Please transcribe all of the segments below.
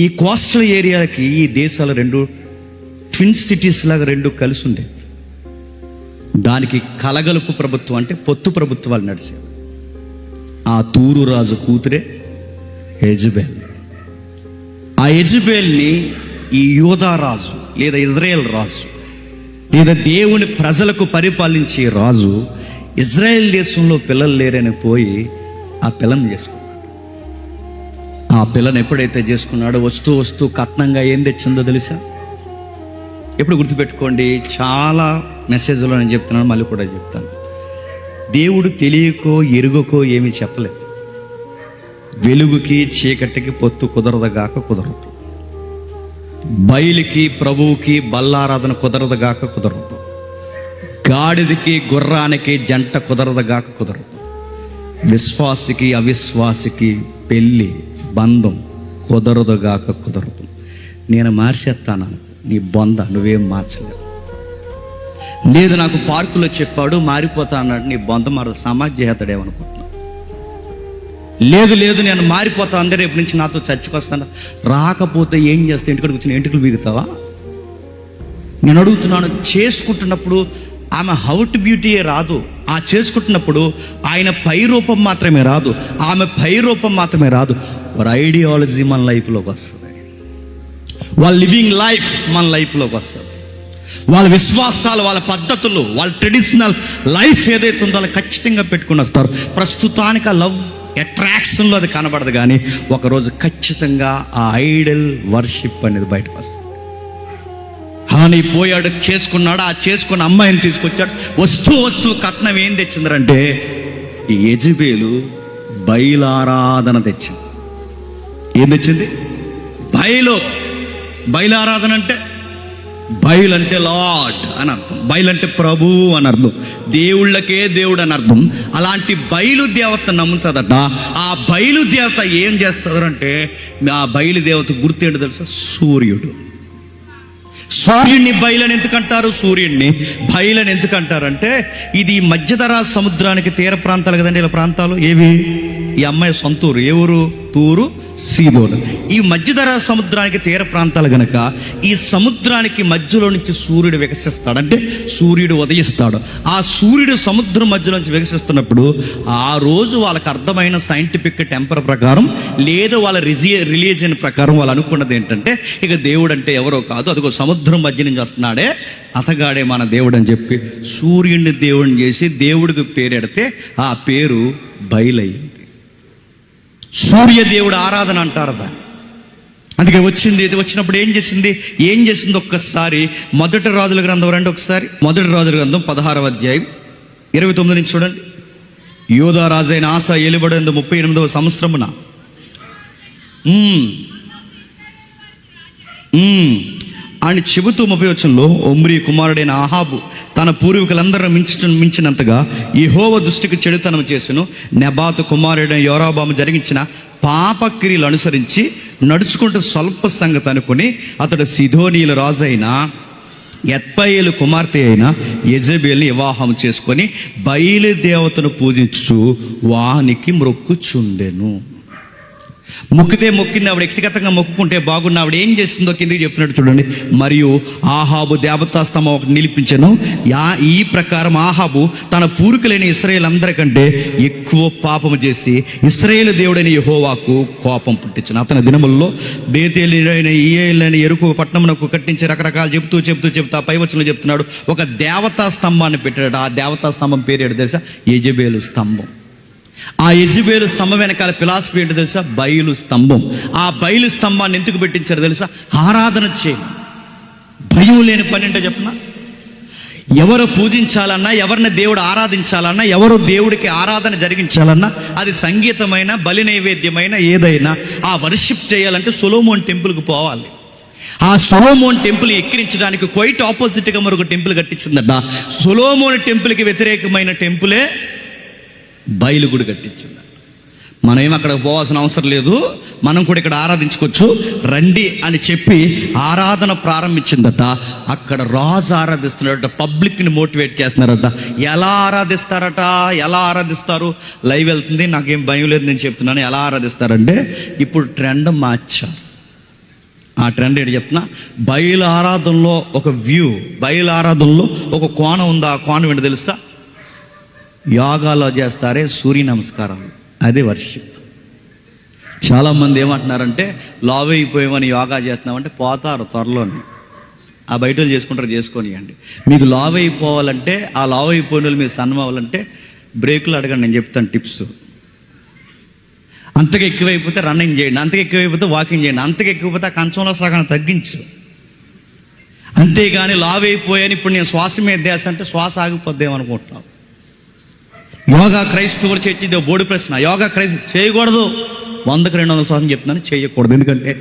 ఈ కోస్టల్ ఏరియాకి ఈ దేశాలు రెండు ట్విన్ సిటీస్ లాగా రెండు కలిసి ఉండేవి. దానికి కలగలుపు ప్రభుత్వం అంటే పొత్తు ప్రభుత్వాలు నడిచాయి. ఆ తూరు రాజు కూతురే యెజబెల్. ఆ యెజబెల్ని ఈ యూదా రాజు లేదా ఇజ్రాయెల్ రాజు లేదా దేవుని ప్రజలకు పరిపాలించే రాజు ఇజ్రాయెల్ దేశంలో పిల్లలు లేరని పోయి ఆ పిల్లని చేసుకున్నాడు. ఆ పిల్లని ఎప్పుడైతే చేసుకున్నాడో వస్తూ వస్తూ కట్నంగా ఏం తెచ్చిందో తెలుసా? ఎప్పుడు గుర్తుపెట్టుకోండి, చాలా మెసేజ్లో నేను చెప్తున్నాను, మళ్ళీ కూడా చెప్తాను. దేవుడు తెలియకో ఎరుగకో ఏమీ చెప్పలేదు. వెలుగుకి చీకటికి పొత్తు కుదరదుగాక కుదరదు. బయలుకి ప్రభువుకి బల్లారాధన కుదరదుగాక కుదరదు. గాడిదకి గుర్రానికి జంట కుదరదుగాక కుదరదు. విశ్వాసికి అవిశ్వాసికి పెళ్ళి బంధం కుదరదుగాక కుదరదు. నేను మార్చేస్తాను, నీ బొంద నువ్వేం మార్చలేవు. లేదు నాకు పార్కులో చెప్పాడు మారిపోతా అన్నాడు, నీ బొంద మారదు, సమాజ్ చేస్తాడేమనుకుంటున్నావు. లేదు లేదు నేను మారిపోతా, అందరూ రేపు నుంచి నాతో చచ్చిపోస్తాను. రాకపోతే ఏం చేస్తే ఇంటికి వచ్చిన ఎంటుకలు బీగుతావా? నేను అడుగుతున్నాను, చేసుకుంటున్నప్పుడు ఆమె హౌట్ బ్యూటీయే రాదు. ఆ చేసుకుంటున్నప్పుడు ఆయన పై రూపం మాత్రమే రాదు, ఆమె పై రూపం మాత్రమే రాదు. వారి ఐడియాలజీ మన లైఫ్లోకి వస్తుంది, వాళ్ళ లివింగ్ లైఫ్ మన లైఫ్లోకి వస్తుంది. వాళ్ళ విశ్వాసాలు, వాళ్ళ పద్ధతులు, వాళ్ళ ట్రెడిషనల్ లైఫ్ ఏదైతే ఉందో వాళ్ళు ఖచ్చితంగా పెట్టుకుని వస్తారు. ప్రస్తుతానికి ఆ లవ్ అట్రాక్షన్లో అది కనబడదు, కానీ ఒకరోజు ఖచ్చితంగా ఆ ఐడల్ వర్షిప్ అనేది బయటకు వస్తుంది. హాని పోయాడు, చేసుకున్నాడు, ఆ చేసుకున్న అమ్మాయిని తీసుకొచ్చాడు. వస్తూ వస్తూ కట్నం ఏం తెచ్చిందంటే ఈ యెజబెలు బయలారాధన తెచ్చింది. ఏం తెచ్చింది? బయలారాధన అంటే బయలు అంటే లార్డ్ అని అర్థం, బయలు అంటే ప్రభు అని అర్థం, దేవుళ్ళకే దేవుడు అని అర్థం. అలాంటి బయలు దేవత నమ్ముతుందట. ఆ బయలు దేవత ఏం చేస్తుందంటే, ఆ బయలు దేవత గుర్తేంటో తెలుసా? సూర్యుడు. సూర్యుడిని బయలని ఎందుకంటారు? సూర్యుడిని బయలని ఎందుకంటారంటే, ఇది మధ్యధరా సముద్రానికి తీర ప్రాంతాలు కదండి. ఇలా ప్రాంతాలు ఏవి? ఈ అమ్మాయి సొంతూరు ఏ ఊరు? తూరు సీదోను. ఈ మధ్యధరా సముద్రానికి తీర ప్రాంతాలు గనక ఈ సముద్రానికి మధ్యలో నుంచి సూర్యుడు వికసిస్తాడు, అంటే సూర్యుడు ఉదయిస్తాడు. ఆ సూర్యుడు సముద్రం మధ్యలో నుంచి వికసిస్తున్నప్పుడు ఆ రోజు వాళ్ళకి అర్థమైన సైంటిఫిక్ టెంపర్ ప్రకారం లేదా వాళ్ళ రిలీజియన్ ప్రకారం వాళ్ళు అనుకున్నది ఏంటంటే, ఇక దేవుడు అంటే ఎవరో కాదు, అదిగో సముద్రం మధ్య నుంచి వస్తున్నాడే అతగాడే మన దేవుడు అని చెప్పి సూర్యుడిని దేవుడిని చేసి దేవుడికి పేరెడితే ఆ పేరు బయలయ్యింది. సూర్యదేవుడు ఆరాధన అంటారు దాన్ని. అందుకే వచ్చింది. ఇది వచ్చినప్పుడు ఏం చేసింది ఒక్కసారి మొదటి రాజుల గ్రంథం రండి ఒకసారి. మొదటి రాజుల గ్రంథం 16వ అధ్యాయం 29 నుంచి చూడండి. యోధా రాజైన ఆస ఏలుబడి 38వ సంవత్సరమున అని చెబుతూ 30వ వచనంలో, ఒమ్రీ కుమారుడైన ఆహాబు తన పూర్వీకులందరూ మించినంతగా యెహోవా దృష్టికి చెడుతనం చేసెను. నెబాతు కుమారుడైన యోరాబాము జరిగించిన పాపక్రియలు అనుసరించి నడుచుకుంటూ స్వల్ప సంగతి అనుకుని అతడు సిదోనీయుల రాజు అయిన ఎత్పయేలు కుమార్తె అయిన యెజబెల్ని వివాహం చేసుకొని బయలుదేవతను పూజించు వానికి మొక్కుచుండెను. మొక్కింది ఆవిడ, వ్యక్తిగతంగా మొక్కుకుంటే బాగున్న ఆవిడ ఏం చేస్తుందో కిందకి చెప్తున్నట్టు చూడండి. మరియు ఆహాబు దేవతా స్తంభం ఒకటి నిలిపించెను. ఈ ప్రకారం ఆహాబు తన పూర్వీకులైన ఇశ్రాయేలు అందరికంటే ఎక్కువ పాపము చేసి ఇశ్రాయేలు దేవుడైన యెహోవాకు కోపం పుట్టించును. అతని దినముల్లో బేతేలైన ఈయేలైన యెరికో పట్టణమునకు కట్టించి రకరకాలు చెప్తూ పై వచనంలో చెప్తున్నాడు, ఒక దేవతా స్తంభాన్ని పెట్టాడు. ఆ దేవతా స్తంభం పేరు ఏంటో తెలుసా? యెజబెలు స్తంభం. ఆ యెజబెలు స్తంభం వెనకాల ఫిలాసఫీ ఏంటో తెలుసా? బయలు స్తంభం. ఆ బయలు స్తంభాన్ని ఎందుకు పెట్టించారో తెలుసా? ఆరాధన చేయాలి. భయం లేని పని ఏంటో చెప్పనా? ఎవరు పూజించాలన్నా, ఎవరిని దేవుడు ఆరాధించాలన్నా, ఎవరు దేవుడికి ఆరాధన జరిగించాలన్నా, అది సంగీతమైన బలి నైవేద్యమైన ఏదైనా ఆ వర్షిప్ చేయాలంటే సొలొమోన్ టెంపుల్కి పోవాలి. ఆ సొలొమోన్ టెంపుల్ ఎక్కిరించడానికి క్వైట్ ఆపోజిట్గా మరొక టెంపుల్ కట్టించిందట. సొలొమోన్ టెంపుల్కి వ్యతిరేకమైన టెంపులే బయలు గుడి కట్టించింది. మనం ఏమి అక్కడికి పోవాల్సిన అవసరం లేదు, మనం కూడా ఇక్కడ ఆరాధించుకోవచ్చు రండి అని చెప్పి ఆరాధన ప్రారంభించిందట. అక్కడ రాజు ఆరాధిస్తున్నాడట, పబ్లిక్ని మోటివేట్ చేస్తున్నారట. ఎలా ఆరాధిస్తారు? లైవ్ వెళ్తుంది, నాకేం భయం లేదు, నేను చెప్తున్నాను ఎలా ఆరాధిస్తారంటే, ఇప్పుడు ట్రెండ్ మార్చారు. ఆ ట్రెండ్ ఏంటి చెప్తున్నా, బయలు ఆరాధనలో ఒక వ్యూ, బయలు ఆరాధనలో ఒక కోణం ఉంది. ఆ కోణం ఏంటి తెలుసా? యోగాలో చేస్తారే సూర్య నమస్కారాలు, అదే వర్షిప్. చాలామంది ఏమంటున్నారంటే లావ్ అయిపోయామని యోగా చేస్తున్నామంటే పోతారు త్వరలోనే. ఆ బయట చేసుకుంటారు, చేసుకోనియండి. మీకు లావ్ అయిపోవాలంటే, ఆ లావ్ అయిపోయిన వాళ్ళు మీరు సన్నం అవ్వాలంటే బ్రేకులు అడగండి, నేను చెప్తాను టిప్స్. అంతగా ఎక్కువైపోతే రన్నింగ్ చేయండి, అంతగా ఎక్కువైపోతే వాకింగ్ చేయండి, అంతగా ఎక్కువైపోతే ఆ కంచంలో సగం తగ్గించు. అంతేగాని లావ్ అయిపోయాను ఇప్పుడు నేను శ్వాస మీద దేస్తంటే శ్వాస ఆగిపోద్దేమనుకుంటున్నావు. యోగా క్రైస్తవులు చేసింది బోర్డు ప్రశ్న. యోగా క్రైస్తవు చేయకూడదు, 100కి 200 శాతం చెప్తున్నాను, చేయకూడదు. ఎందుకంటే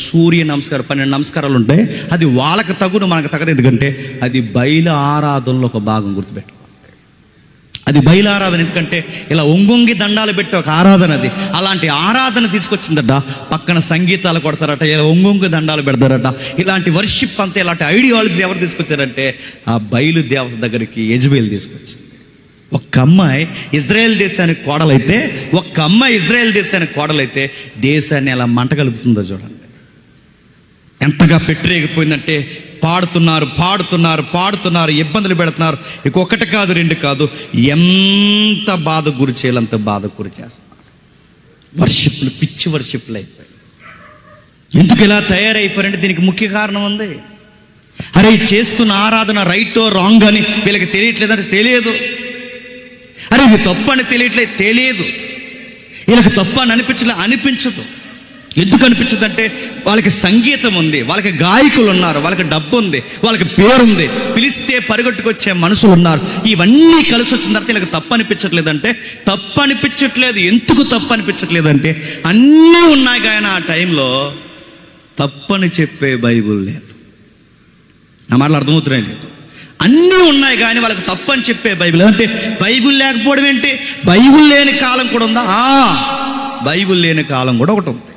సూర్య నమస్కారం 12 నమస్కారాలు ఉంటాయి. అది వాళ్ళకి తగును, మనకు తగదు. ఎందుకంటే అది బయలు ఆరాధనలో ఒక భాగం, గుర్తుపెట్టు. అది బయలు ఆరాధన. ఎందుకంటే ఇలా ఒంగొంగి దండాలు పెట్టి ఒక ఆరాధన అది. అలాంటి ఆరాధన తీసుకొచ్చిందట. పక్కన సంగీతాలు కొడతారట, ఇలా ఒంగొంగి దండాలు పెడతారట. ఇలాంటి వర్షిప్ అంతా, ఇలాంటి ఐడియాలజీ ఎవరు తీసుకొచ్చారంటే ఆ బయలు దేవత దగ్గరికి యెజబెల్ తీసుకొచ్చింది. ఒక్క అమ్మాయి ఇజ్రాయెల్ దేశానికి కోడలైతే, ఒక్క అమ్మాయి ఇజ్రాయెల్ దేశానికి కోడలైతే దేశాన్ని ఎలా మంట కలుపుతుందో చూడండి. ఎంతగా పెట్టరేగిపోయిందంటే పాడుతున్నారు, ఇబ్బందులు పెడుతున్నారు. ఇంకొకటి కాదు, 2 కాదు, ఎంత బాధ గురి చేయాలంత బాధ గురి చేస్తున్నారు. వర్షిప్లు, పిచ్చి వర్షిప్లు అయిపోయాయి. ఎందుకు ఇలా తయారైపోయారంటే దీనికి ముఖ్య కారణం ఉంది. అరే చేస్తున్న ఆరాధన రైటో రాంగ్ అని వీళ్ళకి తెలియట్లేదంటే తెలియదు. అరే ఇది తప్పు అని తెలియట్లేదు, తెలియదు. వీళ్ళకి తప్పు అని అనిపించదు. ఎందుకు అనిపించదంటే వాళ్ళకి సంగీతం ఉంది, వాళ్ళకి గాయకులు ఉన్నారు, వాళ్ళకి డబ్బు ఉంది, వాళ్ళకి పేరుంది, పిలిస్తే పరిగెట్టుకొచ్చే మనుషులు ఉన్నారు. ఇవన్నీ కలిసి వచ్చిన తర్వాత వీళ్ళకి తప్పు అనిపించట్లేదంటే తప్పు అనిపించట్లేదు. ఎందుకు తప్పు అనిపించట్లేదంటే అన్నీ ఉన్నాయి కానీ ఆ టైంలో తప్పని చెప్పే బైబుల్ లేదు. నా మాటలు అర్థమవుతున్నాయి లేదు. అన్నీ ఉన్నాయి కానీ వాళ్ళకి తప్పు అని చెప్పే బైబిల్. అంటే బైబిల్ లేకపోవడం ఏంటి? బైబిల్ లేని కాలం కూడా ఉందా? బైబిల్ లేని కాలం కూడా ఒకటి ఉంది.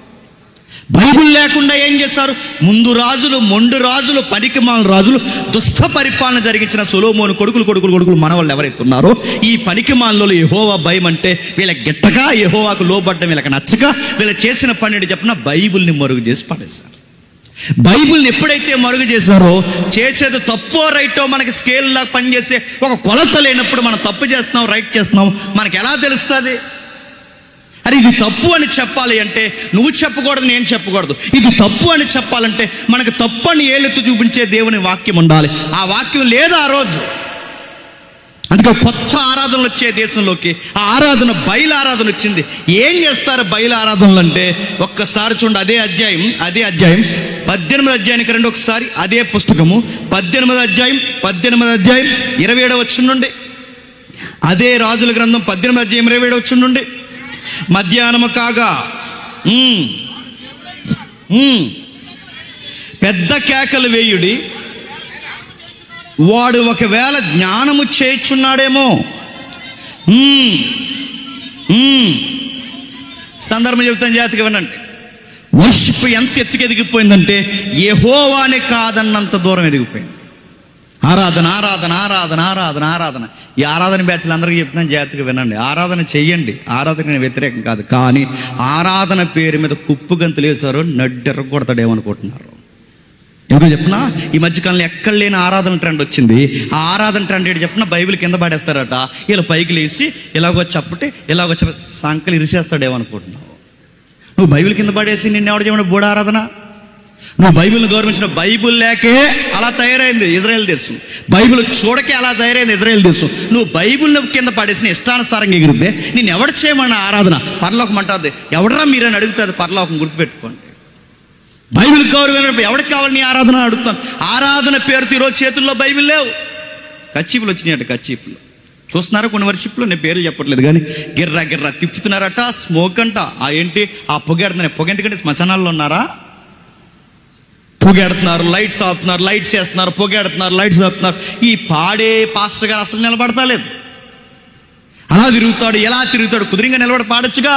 బైబిల్ లేకుండా ఏం చేస్తారు? ముందు రాజులు, మొండు రాజులు, పనికిమాల రాజులు, దుష్ట పరిపాలన జరిగించిన సొలొమోను కొడుకులు మనవాళ్ళు ఎవరైతే ఉన్నారో ఈ పనికిమాలలో యెహోవా భయం అంటే వీళ్ళకి గిట్టగా, యెహోవాకు లోబడ్డం వీళ్ళకి నచ్చక వీళ్ళు చేసిన పని చెప్పిన బైబిల్ని మరుగు చేసి పడేస్తారు. బైబిల్ని ఎప్పుడైతే మరుగు చేశారో, చేసేది తప్పో రైటో మనకి స్కేల్ లాగా పనిచేసే ఒక కొలత లేనప్పుడు మనం తప్పు చేస్తున్నాం, రైట్ చేస్తున్నాం, మనకి ఎలా తెలుస్తుంది? అరే ఇది తప్పు అని చెప్పాలి అంటే నువ్వు చెప్పకూడదు, నేను చెప్పకూడదు. ఇది తప్పు అని చెప్పాలంటే మనకు తప్పు అని ఏలెత్తు చూపించే దేవుని వాక్యం ఉండాలి. ఆ వాక్యం లేదు ఆ రోజు. అందుకే కొత్త ఆరాధనలు వచ్చే దేశంలోకి ఆ ఆరాధన బయలు ఆరాధన వచ్చింది. ఏం చేస్తారు బయలు ఆరాధనలు అంటే? ఒక్కసారి చూడండి, అదే అధ్యాయం 18వ అధ్యాయానికి రండి ఒకసారి. అదే పుస్తకము 18వ అధ్యాయం 27వ వచనం నుండి. అదే రాజుల గ్రంథం 18వ అధ్యాయం 27వ వచనం నుండి. మధ్యాహ్నము కాగా పెద్ద కేకలు వేయుడి, వాడు ఒకవేళ జ్ఞానము చేయుచున్నాడేమో. సందర్భం చెబుతాను, జాగ్రత్తగా వినండి. వర్షిప్ ఎంత ఎత్తుకు ఎదిగిపోయిందంటే యెహోవానే కాదన్నంత దూరం ఎదిగిపోయింది. ఆరాధన ఆరాధన ఆరాధన ఆరాధన ఆరాధన. ఈ ఆరాధన బ్యాచ్లు అందరికీ చెప్తున్నాను, జాగ్రత్తగా వినండి. ఆరాధన చెయ్యండి, ఆరాధన వ్యతిరేకం కాదు. కానీ ఆరాధన పేరు మీద కుప్పు గంతులు వేశారు, నడ్డెర్ర కొడతాడేమనుకుంటున్నారు. ఎందుకు చెప్పినా ఈ మధ్యకాలంలో ఎక్కడ లేని ఆరాధన ట్రెండ్ వచ్చింది. ఆ ఆరాధన ట్రెండ్ ఏంటి చెప్పినా బైబిల్ కింద పడేస్తారట. ఇలా పైకి లేచి ఇలాగో చప్పటి ఇలాగో సంకలు ఇరిసేస్తాడేమనుకుంటున్నావు. నువ్వు బైబిల్ కింద పడేసి నిన్నెవడు చేయమని బోడ ఆరాధన? నువ్వు బైబిల్ని గౌరవించిన బైబిల్ లేకే అలా తయారైంది ఇజ్రాయెల్ దేశం. బైబిల్ చూడకే అలా తయారైంది ఇజ్రాయెల్ దేశం. నువ్వు బైబిల్ని కింద పడేసిన ఇష్టానుసారంగా ఎగిరితే నేను ఎవడు చేయమన్న ఆరాధన? పరలోకం అంటుంది. ఎవడరా మీరని అడుగుతుంది పరలోకం, గుర్తుపెట్టుకోండి. బైబిల్ గౌరవం ఎవరికి కావాలి నీ ఆరాధన అడుగుతాను. ఆరాధన పేరుతో ఈరోజు చేతుల్లో బైబిల్ లేవు. కచ్చీపులు వచ్చినాయట, కచ్చీపులు చూస్తున్నారా కొన్ని వర్షిప్లో. నేను పేర్లు చెప్పట్లేదు కానీ గిర్రా తిప్పుతున్నారట. స్మోక్ అంట. ఏంటి ఆ పొగెడుతున్నారు? పొగ ఎందుకంటే శ్మశానాల్లో ఉన్నారా? పొగెడుతున్నారు, లైట్స్ ఆపుతున్నారు, లైట్స్ వేస్తున్నారు, పొగెడుతున్నారు, లైట్స్ ఆపుతున్నారు. ఈ పాడే పాస్టర్ గారు అసలు నిలబడతా లేదు. అలా తిరుగుతాడు, ఎలా తిరుగుతాడు? కుదిరింగా నిలబడి పాడొచ్చుగా.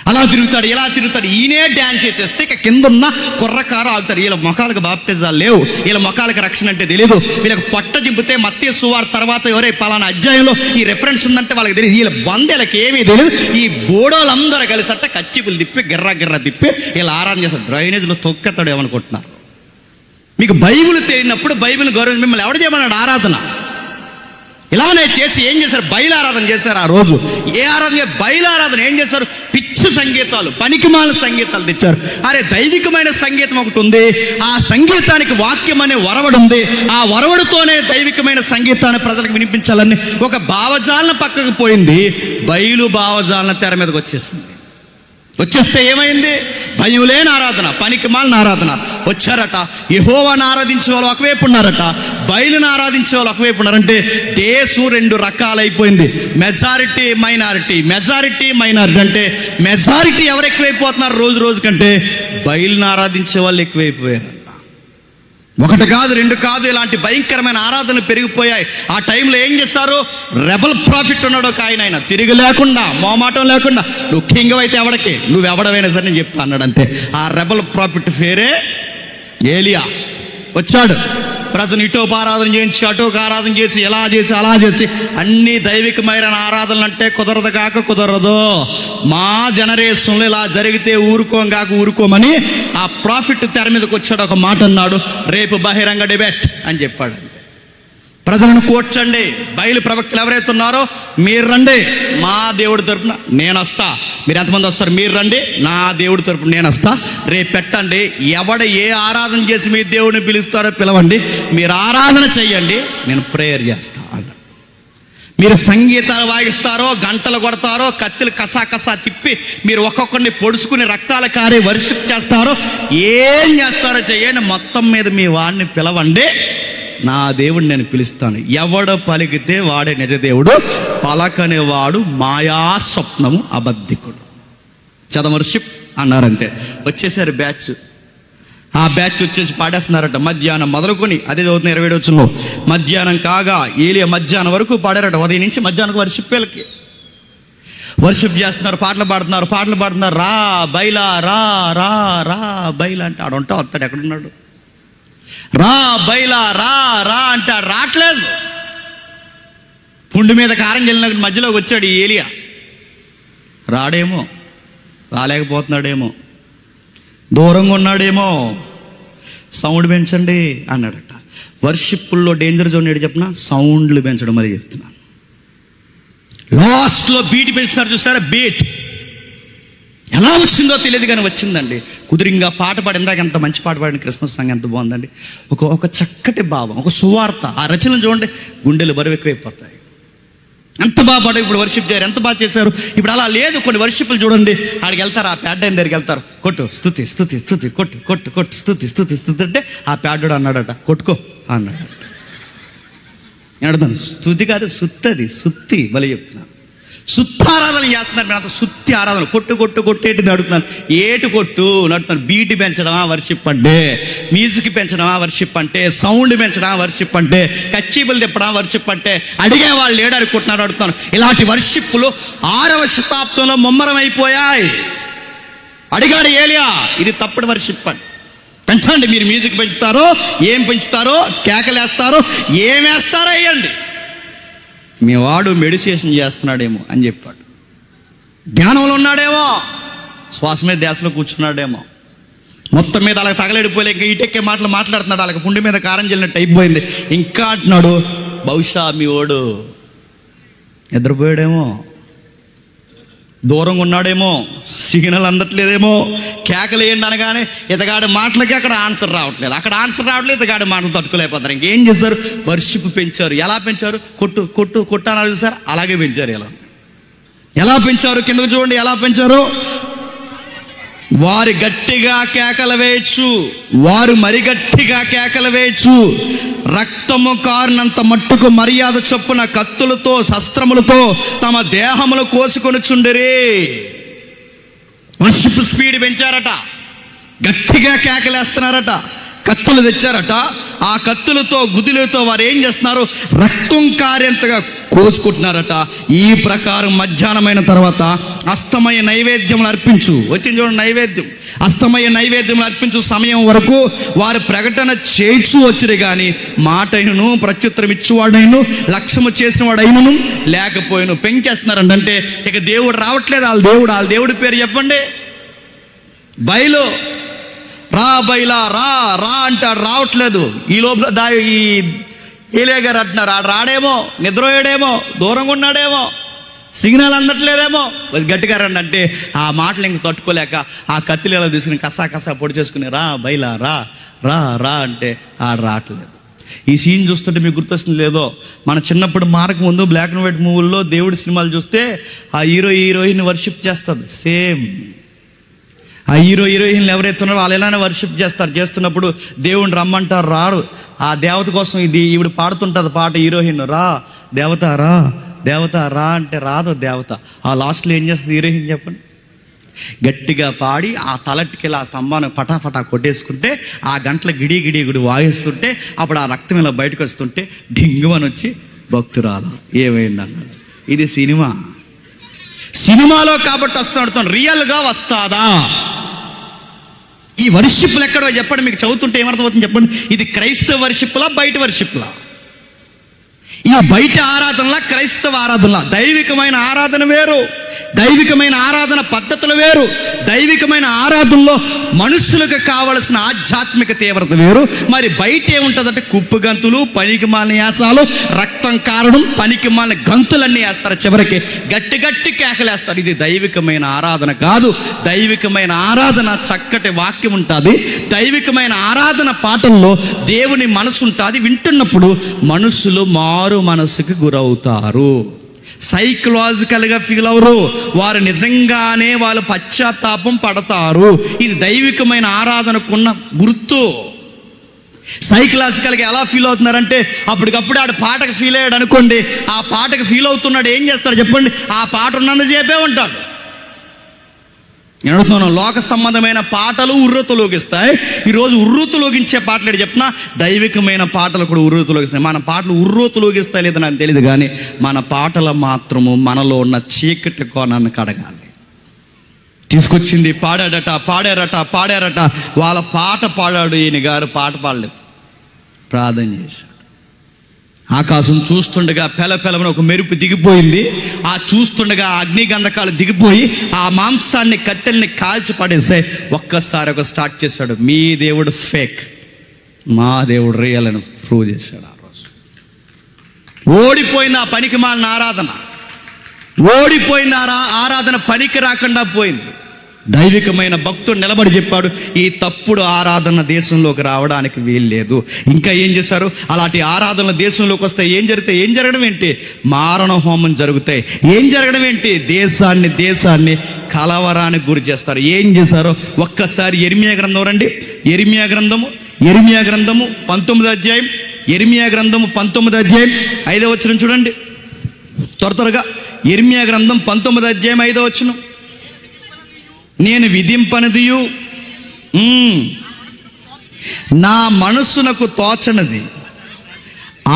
అలా తిరుగుతాడు, ఇలా తిరుగుతాడు. ఈయనే డ్యాన్స్ చేసేస్తే ఇక కింద ఉన్న కుర్రకారు ఆగుతారు. వీళ్ళ మొఖాలకు బాప్టిజాలు లేవు, వీళ్ళ మొఖాలకు రక్షణ అంటే తెలియదు. వీళ్ళకి పొట్ట జింపితే మత్తయి సువార్త తర్వాత ఎవరే పలానా అధ్యాయంలో ఈ రెఫరెన్స్ ఉందంటే వాళ్ళకి తెలియదు. వీళ్ళ బందేలకు ఏమీ తెలియదు. ఈ బోడోలందరూ కలిసి అట్ట కచ్చిపులు తిప్పి గిర్ర తిప్పి వీళ్ళు ఆరాధన చేస్తారు. డ్రైనేజ్లో తొక్కెత్తాడు ఏమనుకుంటున్నారు? మీకు బైబిల్ తెలియనప్పుడు బైబిల్ గౌరవం మిమ్మల్ని ఎవడు చేయమన్నాడు? ఆరాధన ఇలానే చేసి ఏం చేశారు? బయలారాధన చేశారు. ఆ రోజు ఏ ఆరాధన? బయలారాధన. ఏం చేశారు? పిచ్చి సంగీతాలు, పనికిమాల సంగీతాలు తెచ్చారు. అరే, దైవికమైన సంగీతం ఒకటి ఉంది, ఆ సంగీతానికి వాక్యం అనే వరవడు ఉంది. ఆ వరవడుతోనే దైవికమైన సంగీతాన్ని ప్రజలకు వినిపించాలని ఒక భావజాలన పక్కకు పోయింది. బయలు భావజాలన తెర మీదకి వచ్చేస్తే ఏమైంది? భయం లేని ఆరాధన, పనికిమాలిన ఆరాధన వచ్చారట. యెహోవాను ఆరాధించే వాళ్ళు ఒకవైపు ఉన్నారట, బయలును ఆరాధించే వాళ్ళు ఒకవైపు ఉన్నారంటే దేశం రెండు రకాలైపోయింది. Majority minority, majority minority. అంటే మెజారిటీ ఎవరు ఎక్కువైపోతున్నారు? రోజు రోజు కంటే బయలును ఆరాధించే వాళ్ళు ఎక్కువైపోయారు. ఒకటి కాదు, రెండు కాదు, ఇలాంటి భయంకరమైన ఆరాధనలు పెరిగిపోయాయి. ఆ టైంలో ఏం చేశారు? రెబల్ ప్రాఫిట్ ఉన్నాడు ఒక ఆయన తిరిగి లేకుండా, మోమాటం లేకుండా, నువ్వు కింగ్ అయితే ఎవడికి, నువ్వెవడవైనా సరే నేను చెప్తా అన్నాడు. అంతే. ఆ రెబల్ ప్రాఫిట్ పేరే ఏలియా. వచ్చాడు, ప్రజలు ఇటోపు ఆరాధన చేయించి అటోకు ఆరాధన చేసి ఎలా చేసి అలా చేసి అన్ని దైవికమైన ఆరాధనలు అంటే కుదరదు కాక కుదరదు. మా జనరేషన్లో ఇలా జరిగితే ఊరుకోమని ఆ ప్రాఫిట్ తెర మీదకి వచ్చాడు. ఒక మాట అన్నాడు, రేపు బహిరంగ డిబేట్ అని చెప్పాడు. ప్రజలను కూర్చండి, బయలు ప్రవక్తలు ఎవరైతే ఉన్నారో మీరు రండి, మా దేవుడి తరపున నేను వస్తా. మీరు ఎంతమంది వస్తారు? మీరు రండి, నా దేవుడి తరపున నేను వస్తా. రేపు పెట్టండి, ఎవడ ఏ ఆరాధన చేసి మీ దేవుడిని పిలుస్తారో పిలవండి, మీరు ఆరాధన చెయ్యండి, నేను ప్రేయర్ చేస్తా అన్నాడు. మీరు సంగీతాలు వాయిస్తారో, గంటలు కొడతారో, కత్తులు కసా తిప్పి మీరు ఒక్కొక్కరిని పొడుచుకుని రక్తాల కారే వర్షిప్ చేస్తారో, ఏం చేస్తారో చెయ్యండి, మొత్తం మీద మీ వాడిని పిలవండి, నా దేవుడిని నేను పిలుస్తాను. ఎవడ పలికితే వాడే నిజదేవుడు, పలకనేవాడు మాయా స్వప్నము అబద్ధికుడు. వర్షిప్ అన్నారంటే వచ్చేసారు బ్యాచ్. ఆ బ్యాచ్ వచ్చేసి పాడేస్తున్నారట. మధ్యాహ్నం మొదలుకొని అదే చదువుతున్న 27 వచనంలో మధ్యాహ్నం కాగా ఏలియా మధ్యాహ్నం వరకు పాడారట. ఉదయం నుంచి మధ్యాహ్నం వర్షిప్ వీళ్ళకి వర్షిప్ చేస్తున్నారు, పాటలు పాడుతున్నారు. రా బైలా, రా రా రా బైలా అంటే ఆడుంటా వస్తాడు. ఎక్కడున్నాడు? రా బైలా, రా రా అంటే రావట్లేదు. పుండు మీద కారం చెల్లిన మధ్యలోకి వచ్చాడు ఈ ఏలియా. రాడేమో, రాలేకపోతున్నాడేమో, దూరంగా ఉన్నాడేమో, సౌండ్ పెంచండి అన్నాడట. వర్షిప్పుల్లో డేంజర్ జోన్ ఏడు చెప్పిన సౌండ్లు పెంచడం మరి చెప్తున్నాను. లాస్ట్లో బీట్ పెంచుతున్నారు చూస్తారా? బీట్ ఎలా వచ్చిందో తెలియదు కానీ వచ్చిందండి. కుదిరింగా పాట పాడి, ఇందాక ఎంత మంచి పాట పాడిన క్రిస్మస్ సాంగ్ ఎంత బాగుందండి. ఒక చక్కటి భావం, ఒక సువార్త. ఆ రచనలు చూడండి, గుండెలు బరువు ఎక్కువైపోతాయి. ఎంత బాగా పాడు. ఇప్పుడు వర్షిప్ చేయరు, ఎంత బాగా చేశారు. ఇప్పుడు అలా లేదు. కొన్ని వర్షిప్లు చూడండి, ఆడికి వెళ్తారు, ఆ ప్యాడ్ దగ్గరికి వెళ్తారు, కొట్టు స్తుతి స్తుతి స్తుతి, కొట్టు స్తుతి స్తుతి స్తుతి అంటే ఆ ప్యాడ్ అన్నాడట, కొట్టుకో అన్నాడు. నేను అడుగుతాను, స్తుతి కాదు సుత్తది, సుత్తి బలి చెప్తున్నాను. సుత్తారాధన చేస్తున్నారు మీరు అంత. సుత్తి ఆరాధన, కొట్టేటి నడుతున్నాను. ఏటు కొట్టు నడుతున్నాను. బీట్ పెంచడమా వర్షిప్ అంటే? మ్యూజిక్ పెంచడమా వర్షిప్ అంటే? సౌండ్ పెంచడమా వర్షిప్ అంటే? కచ్చీబులు తిప్పడమా వర్షిప్ అంటే? అడిగే వాళ్ళు ఏడు అనుకుంటున్నారు అడుగుతాను. ఇలాంటి వర్షిప్పులు 6వ శతాబ్దంలో ముమ్మరం అయిపోయాయి. అడిగాడు ఏలియా, ఇది తప్పుడు వర్షిప్ అని. పెంచండి, మీరు మ్యూజిక్ పెంచుతారో, ఏం పెంచుతారో, కేకలేస్తారో, ఏమేస్తారో వేయండి, మీ వాడు మెడిటేషన్ చేస్తున్నాడేమో అని చెప్పాడు. ధ్యానంలో ఉన్నాడేమో, శ్వాస మీద ధ్యాసలో కూర్చున్నాడేమో, మొత్తం మీద అలాగ తగలడిపోలే, ఇంకా ఇటెక్కే మాటలు మాట్లాడుతున్నాడు. అలాగ పుండి మీద కారం చెల్లినట్టు అయిపోయింది. ఇంకా అంటున్నాడు, బహుశా మీ వాడు నిద్రపోయాడేమో, దూరంగా ఉన్నాడేమో, సిగ్నల్ అందట్లేదేమో, కేకలు వేయండి అనగానే ఇతగాడి మాటలకి అక్కడ ఆన్సర్ రావట్లేదు, ఇతగాడి మాటలు తట్టుకోలేకపోతారు. ఇంకేం చేశారు? వర్షిప్ పెంచారు. ఎలా పెంచారు? కొట్టు అన్నారు చూసారు, అలాగే పెంచారు. ఎలా పెంచారు? కిందకు చూడండి ఎలా పెంచారు. వారు గట్టిగా కేకలు వేయచ్చు, వారు మరి గట్టిగా కేకలు వేయచ్చు, రక్తము కారినంత మట్టుకు మర్యాద చొప్పున కత్తులతో శస్త్రములతో తమ దేహములు కోసుకొని చుండిరి. వర్షిప్ స్పీడ్ పెంచారట, గట్టిగా కేకలేస్తున్నారట, కత్తులు తెచ్చారట. ఆ కత్తులతో గుదిలతో వారు ఏం చేస్తున్నారు? రక్తం కారేంతగా కోసుకుంటున్నారట. ఈ ప్రకారం మధ్యాహ్నమైన తర్వాత అస్తమయ నైవేద్యములు అర్పించు. వచ్చింది చూడండి, నైవేద్యం. అస్తమయ నైవేద్యం అర్పించు సమయం వరకు వారు ప్రకటన చేయించు వచ్చిరు గాని మాటైనను ప్రత్యుత్తరం ఇచ్చేవాడైనను లక్ష్యము చేసిన వాడైనను లేకపోయిను. పెంచేస్తున్నారంట. అంటే ఇక దేవుడు రావట్లేదు. వాళ్ళ దేవుడి పేరు చెప్పండి. బయలు రా, బయలా రా రా అంటాడు, రావట్లేదు. ఈ లోపల ఈ ఏలియా గారు అంటున్నారు, ఆడు రాడేమో, నిద్రపోయాడేమో, దూరంగా ఉన్నాడేమో, సిగ్నల్ అందట్లేదేమో. గట్టిగా రండి అంటే ఆ మాటలు ఇంక తట్టుకోలేక ఆ కత్తిలో తీసుకుని కసా పొడి చేసుకుని రా బయలా రా రా రా అంటే ఆడు రావట్లేదు. ఈ సీన్ చూస్తుంటే మీకు గుర్తొస్తుంది లేదో, మన చిన్నప్పుడు మారక ముందు బ్లాక్ అండ్ వైట్ మూవీల్లో దేవుడి సినిమాలు చూస్తే ఆ హీరోయిన్ వర్షిప్ చేస్తుంది. సేమ్ ఆ హీరోయిన్లు ఎవరైతే ఉన్నారో వాళ్ళు ఎలానే వర్షిప్ చేస్తారు. చేస్తున్నప్పుడు దేవుని రమ్మంటారు, రాడు. ఆ దేవత కోసం ఈవిడ పాడుతుంటుంది పాట. హీరోయిన్ రా దేవత రా దేవత రా అంటే రాదు దేవత. ఆ లాస్ట్లో ఏం చేస్తుంది హీరోయిన్ చెప్పండి? గట్టిగా పాడి ఆ తలట్టుకెళ్ళి ఆ స్తంభాన్ని పటాపటా కొట్టేసుకుంటే ఆ గంటల గిడి వాయిస్తుంటే అప్పుడు ఆ రక్తం ఇలా బయటకు వస్తుంటే డింగుమని వచ్చి భక్తురాలు ఏమైందన్నాడు. ఇది సినిమాలో కాబట్టి వస్తున్నాడు. రియల్గా వస్తాదా? ఈ వర్షిప్లు ఎక్కడో చెప్పండి, మీకు చదువుతుంటే ఏమర్థమవుతుంది చెప్పండి. ఇది క్రైస్తవ వర్షిప్లా బయట వర్షిప్లా? ఈ బయట ఆరాధనలా క్రైస్తవ ఆరాధనలా? దైవికమైన ఆరాధన వేరు, దైవికమైన ఆరాధన పద్ధతులు వేరు. దైవికమైన ఆరాధనలో మనుషులకు కావలసిన ఆధ్యాత్మిక తీవ్రత వేరు. మరి బయట ఏముంటుందంటే కుప్పు గంతులు, పనికి మాలిన యాసాలు, రక్తం కారడం, పనికి మాలిన గంతులన్నీ వేస్తారు. చివరికి గట్టి కేకలేస్తారు. ఇది దైవికమైన ఆరాధన కాదు. దైవికమైన ఆరాధన చక్కటి వాక్యం ఉంటుంది. దైవికమైన ఆరాధన పాటల్లో దేవుని మనసు ఉంటుంది. వింటున్నప్పుడు మనుషులు మారు మనసుకు గురవుతారు. సైకలాజికల్గా ఫీల్ అవరు. వారు నిజంగానే వాళ్ళు పశ్చాత్తాపం పడతారు. ఇది దైవికమైన ఆరాధనకున్న గుర్తు. సైకలాజికల్గా ఎలా ఫీల్ అవుతున్నారంటే అప్పటికప్పుడు ఆడు పాటకు ఫీల్ అయ్యాడు అనుకోండి, ఆ పాటకు ఫీల్ అవుతున్నాడు ఏం చేస్తాడు చెప్పండి? ఆ పాట ఉన్నంతసేపే ఉంటాడు. నేను అడుగుతున్నాను, లోక సంబంధమైన పాటలు ఉర్రూతలోగిస్తాయి. ఈరోజు ఉర్రూతలోగించే పాటలు చెప్తున్నా, దైవికమైన పాటలు కూడా ఉర్రూతలోగిస్తాయి. మన పాటలు ఉర్రూతలోగిస్తాయి లేదో నాకు తెలియదు, కానీ మన పాటలు మాత్రము మనలో ఉన్న చీకటి కోణాన్ని కడగాలి. తీసుకొచ్చింది పాడారట. వాళ్ళ పాట పాడాడు, ఈయన గారు పాట పాడలేదు, ప్రార్థన చేశాడు. ఆకాశం చూస్తుండగా పెలపెలమని ఒక మెరుపు దిగిపోయింది. ఆ చూస్తుండగా అగ్ని గంధకాలు దిగిపోయి ఆ మాంసాన్ని కట్టెల్ని కాల్చి పడేసే ఒక్కసారి ఒక స్టార్ట్ చేశాడు. మీ దేవుడు ఫేక్, మా దేవుడు రియల్ అని ప్రూవ్ చేశాడు. ఆ రోజు ఓడిపోయింది ఆ పనికి మాలిన ఆరాధన. ఓడిపోయింది ఆరాధన, పనికి రాకుండా పోయింది. దైవికమైన భక్తుడు నిలబడి చెప్పాడు, ఈ తప్పుడు ఆరాధన దేశంలోకి రావడానికి వీల్లేదు. ఇంకా ఏం చేశారు? అలాంటి ఆరాధన దేశంలోకి వస్తే ఏం జరగడం ఏంటి? మారణ హోమం జరుగుతాయి. ఏం జరగడం ఏంటి? దేశాన్ని కలవరానికి గురి చేస్తారు. ఏం చేశారో ఒక్కసారి ఇర్మియా గ్రంథం రండి. ఇర్మియా గ్రంథము 19వ అధ్యాయం. ఇర్మియా గ్రంథము 19వ అధ్యాయం 5వ వచనం చూడండి త్వరగా. ఇర్మియా గ్రంథం 19వ అధ్యాయం 5వ వచనం. నేను విధింపనిదియు నా మనస్సునకు తోచనది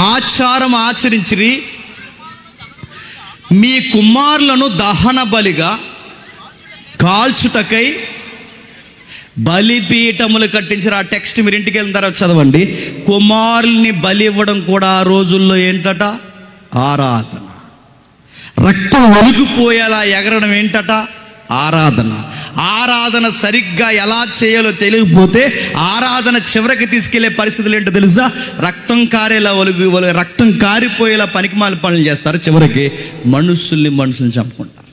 ఆచారం ఆచరించిరి, మీ కుమారులను దహన బలిగా కాల్చుటకై బలిపీఠములు కట్టించారు. ఆ టెక్స్ట్ మీరు ఇంటికి వెళ్ళిన తర్వాత చదవండి. కుమారుల్ని బలి ఇవ్వడం కూడా ఆ రోజుల్లో ఏంటట? ఆరాధన. రక్తం ఒలిగిపోయేలా ఎగరడం ఏంటట? ఆరాధన సరిగ్గా ఎలా చేయాలో తెలియకపోతే ఆరాధన చివరికి తీసుకెళ్లే పరిస్థితులు ఏంటో తెలుసా? రక్తం కారిపోయేలా పనికిమాల పనులు చేస్తారు. చివరికి మనుషుల్ని చంపుకుంటారు.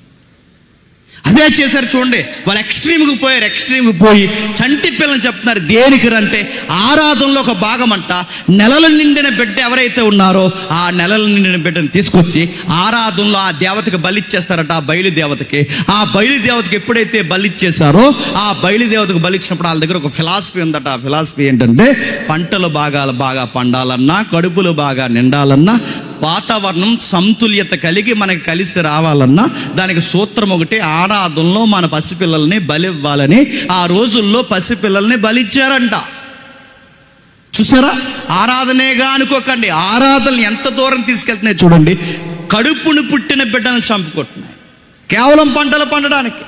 అదే చేశారు చూడండి. వాళ్ళు ఎక్స్ట్రీమ్కి పోయి చంటి పిల్లలు చెప్తున్నారు. దేనికి రంటే ఆరాధనలో ఒక భాగం అంట. నెలల నిండిన బిడ్డ ఎవరైతే ఉన్నారో ఆ నెలల నిండిన బిడ్డను తీసుకొచ్చి ఆరాధనలో ఆ దేవతకి బలిచ్చేస్తారట. ఆ బయలుదేవతకి ఎప్పుడైతే బలిచ్చేశారో ఆ బయలుదేవతకు బలిచ్చినప్పుడు వాళ్ళ దగ్గర ఒక ఫిలాసఫీ ఉందట. ఆ ఫిలాసఫీ ఏంటంటే పంటలు బాగా పండాలన్నా, కడుపులు బాగా నిండాలన్నా, వాతావరణం సమతుల్యత కలిగి మనకి కలిసి రావాలన్నా దానికి సూత్రం ఒకటి. ఆరాధనలో మన పసిపిల్లల్ని బలి ఇవ్వాలని ఆ రోజుల్లో పసిపిల్లల్ని బలిచ్చారంట. చూసారా? ఆరాధనేగా అనుకోకండి, ఆరాధనలు ఎంత దూరం తీసుకెళ్తున్నాయి చూడండి. కడుపును పుట్టిన బిడ్డలను చంపుకుంటున్నాయి. కేవలం పంటలు పండడానికి,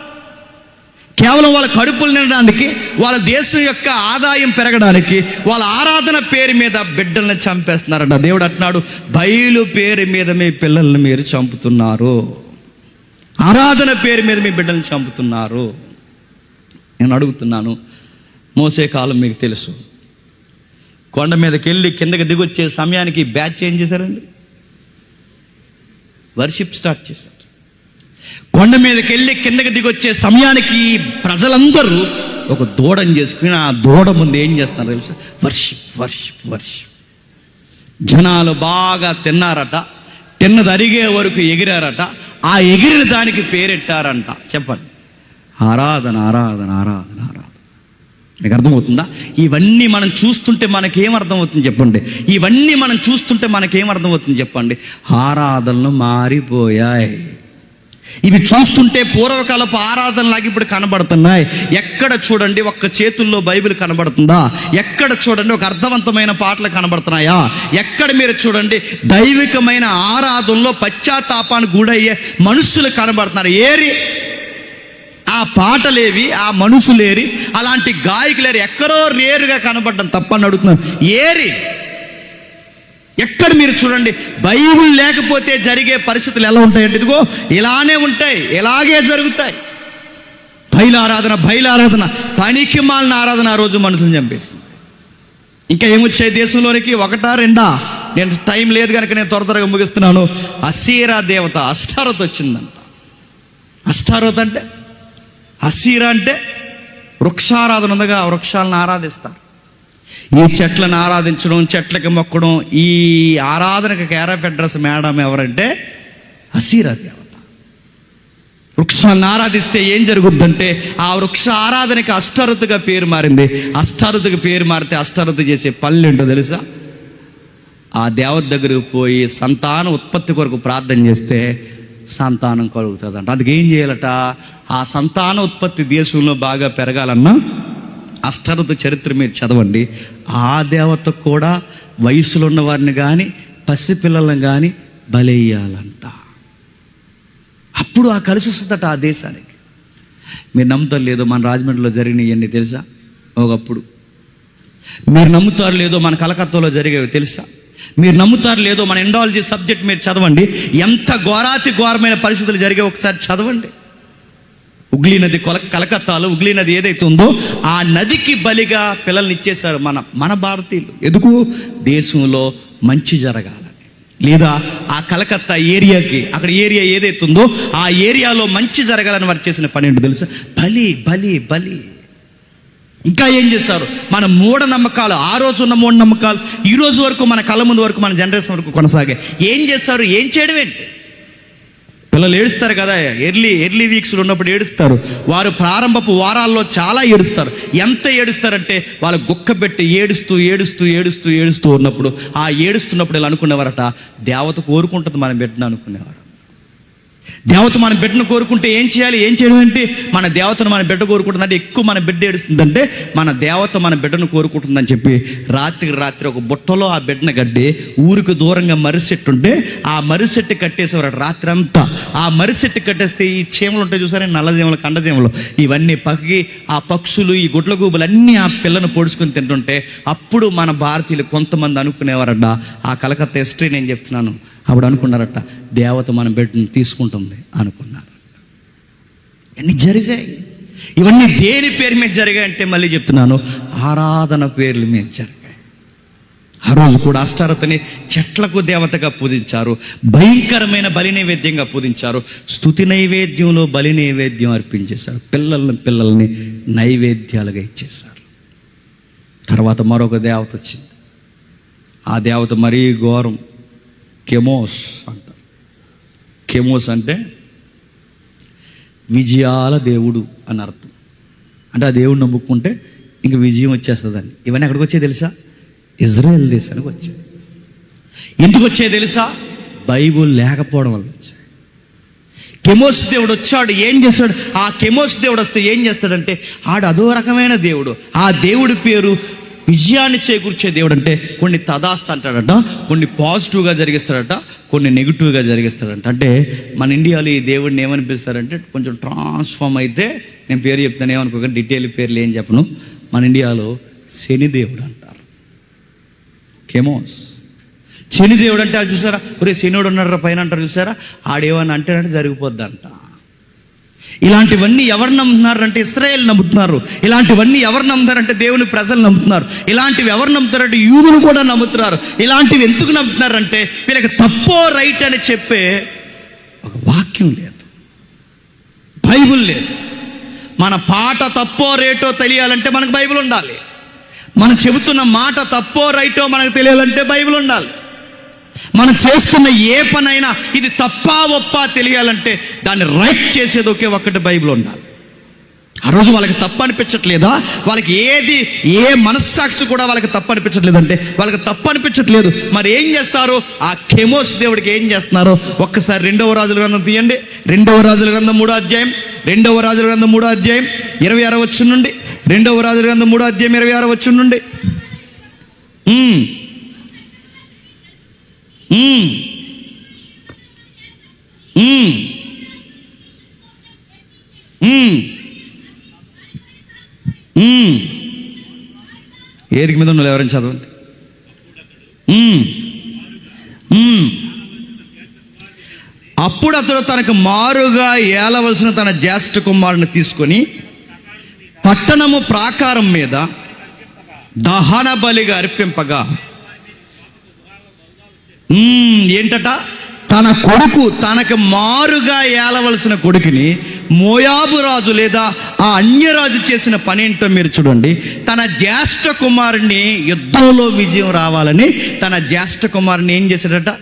కేవలం వాళ్ళ కడుపులు నిండడానికి, వాళ్ళ దేశం యొక్క ఆదాయం పెరగడానికి, వాళ్ళ ఆరాధన పేరు మీద బిడ్డల్ని చంపేస్తున్నారట. దేవుడు అంటున్నాడు, బయలు పేరు మీద మీ పిల్లల్ని మీరు చంపుతున్నారు, ఆరాధన పేరు మీద మీ బిడ్డల్ని చంపుతున్నారు. నేను అడుగుతున్నాను, మోసే కాలం మీకు తెలుసు. కొండ మీదకి వెళ్ళి కిందకి దిగొచ్చే సమయానికి బ్యాచ్ ఏం చేశారండి? వర్షిప్ స్టార్ట్ చేశారు. కొండ మీదకి వెళ్ళి కిందకి దిగొచ్చే సమయానికి ప్రజలందరూ ఒక దూడని చేసుకుని ఆ దూడ ముందు ఏం చేస్తున్నారు తెలుసు? Worship worship worship. జనాలు బాగా తిన్నారట, తిన్నది అరిగే వరకు ఎగిరారట. ఆ ఎగిరిన దానికి పేరెట్టారంట. చెప్పండి, ఆరాధన ఆరాధన ఆరాధన ఆరాధన. మీకు అర్థమవుతుందా? ఇవన్నీ మనం చూస్తుంటే మనకేం అర్థమవుతుంది చెప్పండి? ఇవన్నీ మనం చూస్తుంటే మనకేం అర్థమవుతుంది చెప్పండి? ఆరాధనలు మారిపోయాయి. ఇవి చూస్తుంటే పూర్వకాలపు ఆరాధనలాగా ఇప్పుడు కనబడుతున్నాయి. ఎక్కడ చూడండి ఒక్క చేతుల్లో బైబిల్ కనబడుతుందా? ఎక్కడ చూడండి ఒక అర్థవంతమైన పాటలు కనబడుతున్నాయా? ఎక్కడ మీరు చూడండి దైవికమైన ఆరాధనలో పశ్చాత్తాపానికి గురయ్యే మనుషులు కనబడుతున్నారు. ఏరి ఆ పాటలేవి, ఆ మనుషులేరి, అలాంటి గాయకులేరు, ఎక్కడో రేరుగా కనబడ్డం తప్పని అడుగుతున్నాను. ఏరి ఎక్కడ మీరు చూడండి బైబిల్ లేకపోతే జరిగే పరిస్థితులు ఎలా ఉంటాయంటే ఇదిగో ఇలానే ఉంటాయి, ఇలాగే జరుగుతాయి. బయలారాధన బయలారాధన, పనికి మాలిన ఆరాధన ఆ రోజు మనుషులను చంపేస్తుంది. ఇంకా ఏమొచ్చాయి దేశంలోనికి? ఒకటా రెండా? నేను టైం లేదు కనుక నేను త్వరగా ముగిస్తున్నాను. అసీరా దేవత అష్టారోత్ వచ్చిందంట. అష్టారోత్ అంటే, అసీరా అంటే వృక్షారాధన ఉందిగా, ఆ వృక్షాలను ఆరాధిస్తారు. ఈ చెట్లను ఆరాధించడం, చెట్లకి మొక్కడం, ఈ ఆరాధనకు కేర్ ఆఫ్ అడ్రస్ మేడం ఎవరంటే అసీరా దేవత. వృక్షాలను ఆరాధిస్తే ఏం జరుగుద్దంటే ఆ వృక్ష ఆరాధనకి అష్టారోతుగా పేరు మారింది. అష్టారోతుకి పేరు మారితే అష్టారోతు చేసే పనులు ఏంటో తెలుసా? ఆ దేవత దగ్గరకు పోయి సంతాన ఉత్పత్తి కొరకు ప్రార్థన చేస్తే సంతానం కలుగుతుందంట. అందుకే ఏం చేయాలట? ఆ సంతాన ఉత్పత్తి దేశంలో బాగా పెరగాలన్నా అష్టారోతు చరిత్ర మీరు చదవండి. ఆ దేవత కూడా వయసులో ఉన్న వారిని కానీ పసిపిల్లలను కానీ బలెయ్యాలంట. అప్పుడు ఆ కలిసి వస్తుందట ఆ దేశానికి. మీరు నమ్ముతారు లేదో మన రాజమండ్రిలో జరిగినవన్నీ తెలుసా? ఒకప్పుడు మీరు నమ్ముతారు లేదో మన కలకత్తాలో జరిగేవి తెలుసా? మీరు నమ్ముతారు లేదో మన ఎండాలజీ సబ్జెక్ట్ మీరు చదవండి. ఎంత ఘోరాతి ఘోరమైన పరిస్థితులు జరిగే ఒకసారి చదవండి. ఉగ్లీ నది, కలకత్తాలో ఉగ్లీ నది ఏదైతే ఉందో ఆ నదికి బలిగా పిల్లల్ని ఇచ్చేశారు మన భారతీయులు. ఎందుకు? దేశంలో మంచి జరగాలని. లేదా ఆ కలకత్తా ఏరియాకి, అక్కడ ఏరియా ఏదైతే ఉందో ఆ ఏరియాలో మంచి జరగాలని వారు చేసిన పని ఏంటో తెలుసా? బలి బలి బలి. ఇంకా ఏం చేశారు? మన మూఢనమ్మకాలు, ఆ రోజు ఉన్న మూఢనమ్మకాలు ఈ రోజు వరకు మన కళ్ళ ముందు వరకు మన జనరేషన్ వరకు కొనసాగే. ఏం చేస్తారు? ఏం చేయడం ఏంటి? పిల్లలు ఏడుస్తారు కదా, ఎర్లీ వీక్స్లో ఉన్నప్పుడు ఏడుస్తారు. వారు ప్రారంభపు వారాల్లో చాలా ఏడుస్తారు. ఎంత ఏడుస్తారంటే వాళ్ళ గుక్క పెట్టి ఏడుస్తూ ఏడుస్తూ ఏడుస్తూ ఏడుస్తూ ఉన్నప్పుడు, ఆ ఏడుస్తున్నప్పుడు ఇలా అనుకునేవారట, దేవత కోరుకుంటుంది మన బిడ్డను అనుకునేవారు. దేవత మన బిడ్డను కోరుకుంటే ఏం చేయాలి? ఏం చేయడం ఏంటి? మన దేవతను మన బిడ్డ కోరుకుంటుందంటే ఎక్కువ మన బిడ్డ ఏడుస్తుందంటే మన దేవత మన బిడ్డను కోరుకుంటుందని చెప్పి రాత్రికి రాత్రి ఒక బుట్టలో ఆ బిడ్డను గడ్డి ఊరికి దూరంగా మర్రిసెట్టు ఉంటే ఆ మర్రిసెట్టు కట్టేసేవారు రాత్రి అంతా. ఆ మర్రిసెట్టు కట్టేస్తే ఈ చీమలు ఉంటాయి చూసారా, నల్లజీమలు, కండజీమలు, ఇవన్నీ పక్కకి ఆ పక్షులు, ఈ గుడ్ల గూబులు అన్నీ ఆ పిల్లను పొడుచుకొని తింటుంటే అప్పుడు మన భారతీయులు కొంతమంది అనుకునేవారట, ఆ కలకత్తా హిస్టరీ నేను చెప్తున్నాను, అప్పుడు అనుకున్నారట దేవత మన బిడ్డను తీసుకుంటుంది అనుకున్నారు. ఇవన్నీ జరిగాయి. ఇవన్నీ దేని పేరు మీద జరిగాయి అంటే మళ్ళీ చెప్తున్నాను, ఆరాధన పేర్ల మీద జరిగాయి. ఆ రోజు కూడా అష్టారోతుని చెట్లకు దేవతగా పూజించారు, భయంకరమైన బలి నైవేద్యంగా పూజించారు, స్తుతి నైవేద్యంలో బలి నైవేద్యం అర్పించేశారు, పిల్లల్ని నైవేద్యాలుగా ఇచ్చేశారు. తర్వాత మరొక దేవత వచ్చింది. ఆ దేవత మరీ ఘోరం, కెమోస్ అంటారు. కెమోస్ అంటే విజయాల దేవుడు అని అర్థం. అంటే ఆ దేవుడు నమ్ముకుంటే ఇంక విజయం వచ్చేస్తుందని. ఇవన్నీ ఎక్కడికి వచ్చాయి తెలుసా? ఇజ్రాయెల్ దేశానికి వచ్చాయి. ఎందుకు వచ్చాయి తెలుసా? బైబుల్ లేకపోవడం వల్ల వచ్చాయి. కెమోస్ దేవుడు వచ్చాడు, ఏం చేస్తాడు? ఆ కెమోస్ దేవుడు వస్తే ఏం చేస్తాడంటే ఆడు అదో రకమైన దేవుడు. ఆ దేవుడి పేరు విజయాన్ని చేకూర్చే దేవుడు అంటే కొన్ని తదాస్త అంటాడట, కొన్ని పాజిటివ్గా జరిగిస్తాడట, కొన్ని నెగిటివ్గా జరిగిస్తాడంట. అంటే మన ఇండియాలో ఈ దేవుడిని ఏమని పిలుస్తారంటే, కొంచెం ట్రాన్స్ఫార్మ్ అయితే, నేను పేరు చెప్తాను ఏమనుకోక, డీటెయిల్ పేర్లు ఏం చెప్పను, మన ఇండియాలో శనిదేవుడు అంటారు. కెమోస్ శనిదేవుడు అంటే అది చూసారా, ఒరే శనివుడు ఉన్నాడు పైన అంటారు చూసారా, ఆడేమని అంటే జరిగిపోద్దంట. ఇలాంటివన్నీ ఎవరు నమ్ముతున్నారంటే ఇశ్రాయేలు నమ్ముతున్నారు. ఇలాంటివన్నీ ఎవరు నమ్ముతారంటే దేవుని ప్రజలు నమ్ముతున్నారు. ఇలాంటివి ఎవరు నమ్ముతారంటే యూదులు కూడా నమ్ముతున్నారు. ఇలాంటివి ఎందుకు నమ్ముతున్నారంటే వీళ్ళకి తప్పో రైట్ అని చెప్పే ఒక వాక్యం లేదు, బైబుల్ లేదు. మన పాట తప్పో రేటో తెలియాలంటే మనకు బైబిల్ ఉండాలి. మనం చెబుతున్న మాట తప్పో రైటో మనకు తెలియాలంటే బైబిల్ ఉండాలి. మనం చేస్తున్న ఏ పనైనా ఇది తప్పా ఒప్పా తెలియాలంటే దాన్ని రైట్ చేసేది ఒకే ఒక్కటి బైబిల్ ఉండాలి. ఆ రోజు వాళ్ళకి తప్పు అనిపించట్లేదా? వాళ్ళకి ఏ మనస్సాక్షి కూడా వాళ్ళకి తప్పు అనిపించట్లేదంటే వాళ్ళకి తప్పు అనిపించట్లేదు. మరి ఏం చేస్తారు? ఆ కెమోస్ దేవుడికి ఏం చేస్తున్నారో ఒక్కసారి 2వ రాజుల గ్రంథం తీయండి. 2వ రాజుల గ్రంథం 3వ అధ్యాయం, 2వ రాజుల గ్రంథం 3వ అధ్యాయం 26వ వచనం నుండి, 2వ రాజుల గ్రంథం 3వ అధ్యాయం 26వ వచనం నుండి. ఏదికి మీద ఉన్న ఎవరైనా చదవండి. అప్పుడు అతడు తనకు మారుగా ఏలవలసిన తన జ్యేష్ఠ కుమారుని తీసుకొని పట్టణము ప్రాకారం మీద దహన బలిగా అర్పింపగా, ఏంటట, తన కొడుకు, తనకు మారుగా ఏలవలసిన కొడుకుని మోయాబు రాజు లేదా ఆ అన్యరాజు చేసిన పని ఏంటో మీరు చూడండి. తన జ్యేష్ఠ కుమారుని యుద్ధంలో విజయం రావాలని తన జ్యేష్ఠ కుమారుని ఏం చేశాడట?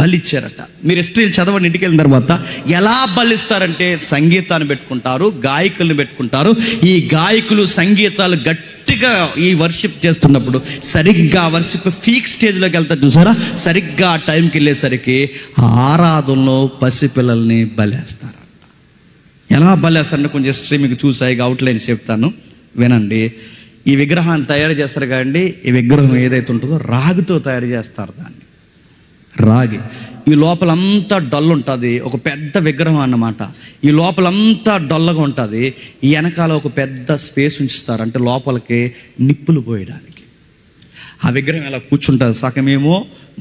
బలిచ్చారట. మీరు హిస్టరీలు చదవండి ఇంటికి వెళ్ళిన తర్వాత. ఎలా బలిస్తారంటే సంగీతాన్ని పెట్టుకుంటారు, గాయకులను పెట్టుకుంటారు. ఈ గాయకులు సంగీతాలు గట్టిగా ఈ వర్షిప్ చేస్తున్నప్పుడు సరిగ్గా వర్షిప్ పీక్ స్టేజ్లోకి వెళ్తారు చూసారా, సరిగ్గా ఆ టైంకి వెళ్ళేసరికి ఆరాధనలో పసిపిల్లల్ని బలేస్తారంట. ఎలా బలేస్తారంటే కొంచెం హిస్టరీ మీకు చూసాయి, అవుట్లైన్ చెప్తాను వినండి. ఈ విగ్రహాన్ని తయారు చేస్తారు కదండి, ఈ విగ్రహం ఏదైతే ఉంటుందో రాగితో తయారు చేస్తారు. దాన్ని రాగి ఈ లోపలంతా డొల్ల ఉంటుంది. ఒక పెద్ద విగ్రహం అన్నమాట. ఈ లోపలంతా డొల్లగా ఉంటుంది. ఈ వెనకాల ఒక పెద్ద స్పేస్ ఉంచుతారు, అంటే లోపలికి నిప్పులు పోయడానికి. ఆ విగ్రహం ఇలా కూర్చుంటుంది. సగమేమో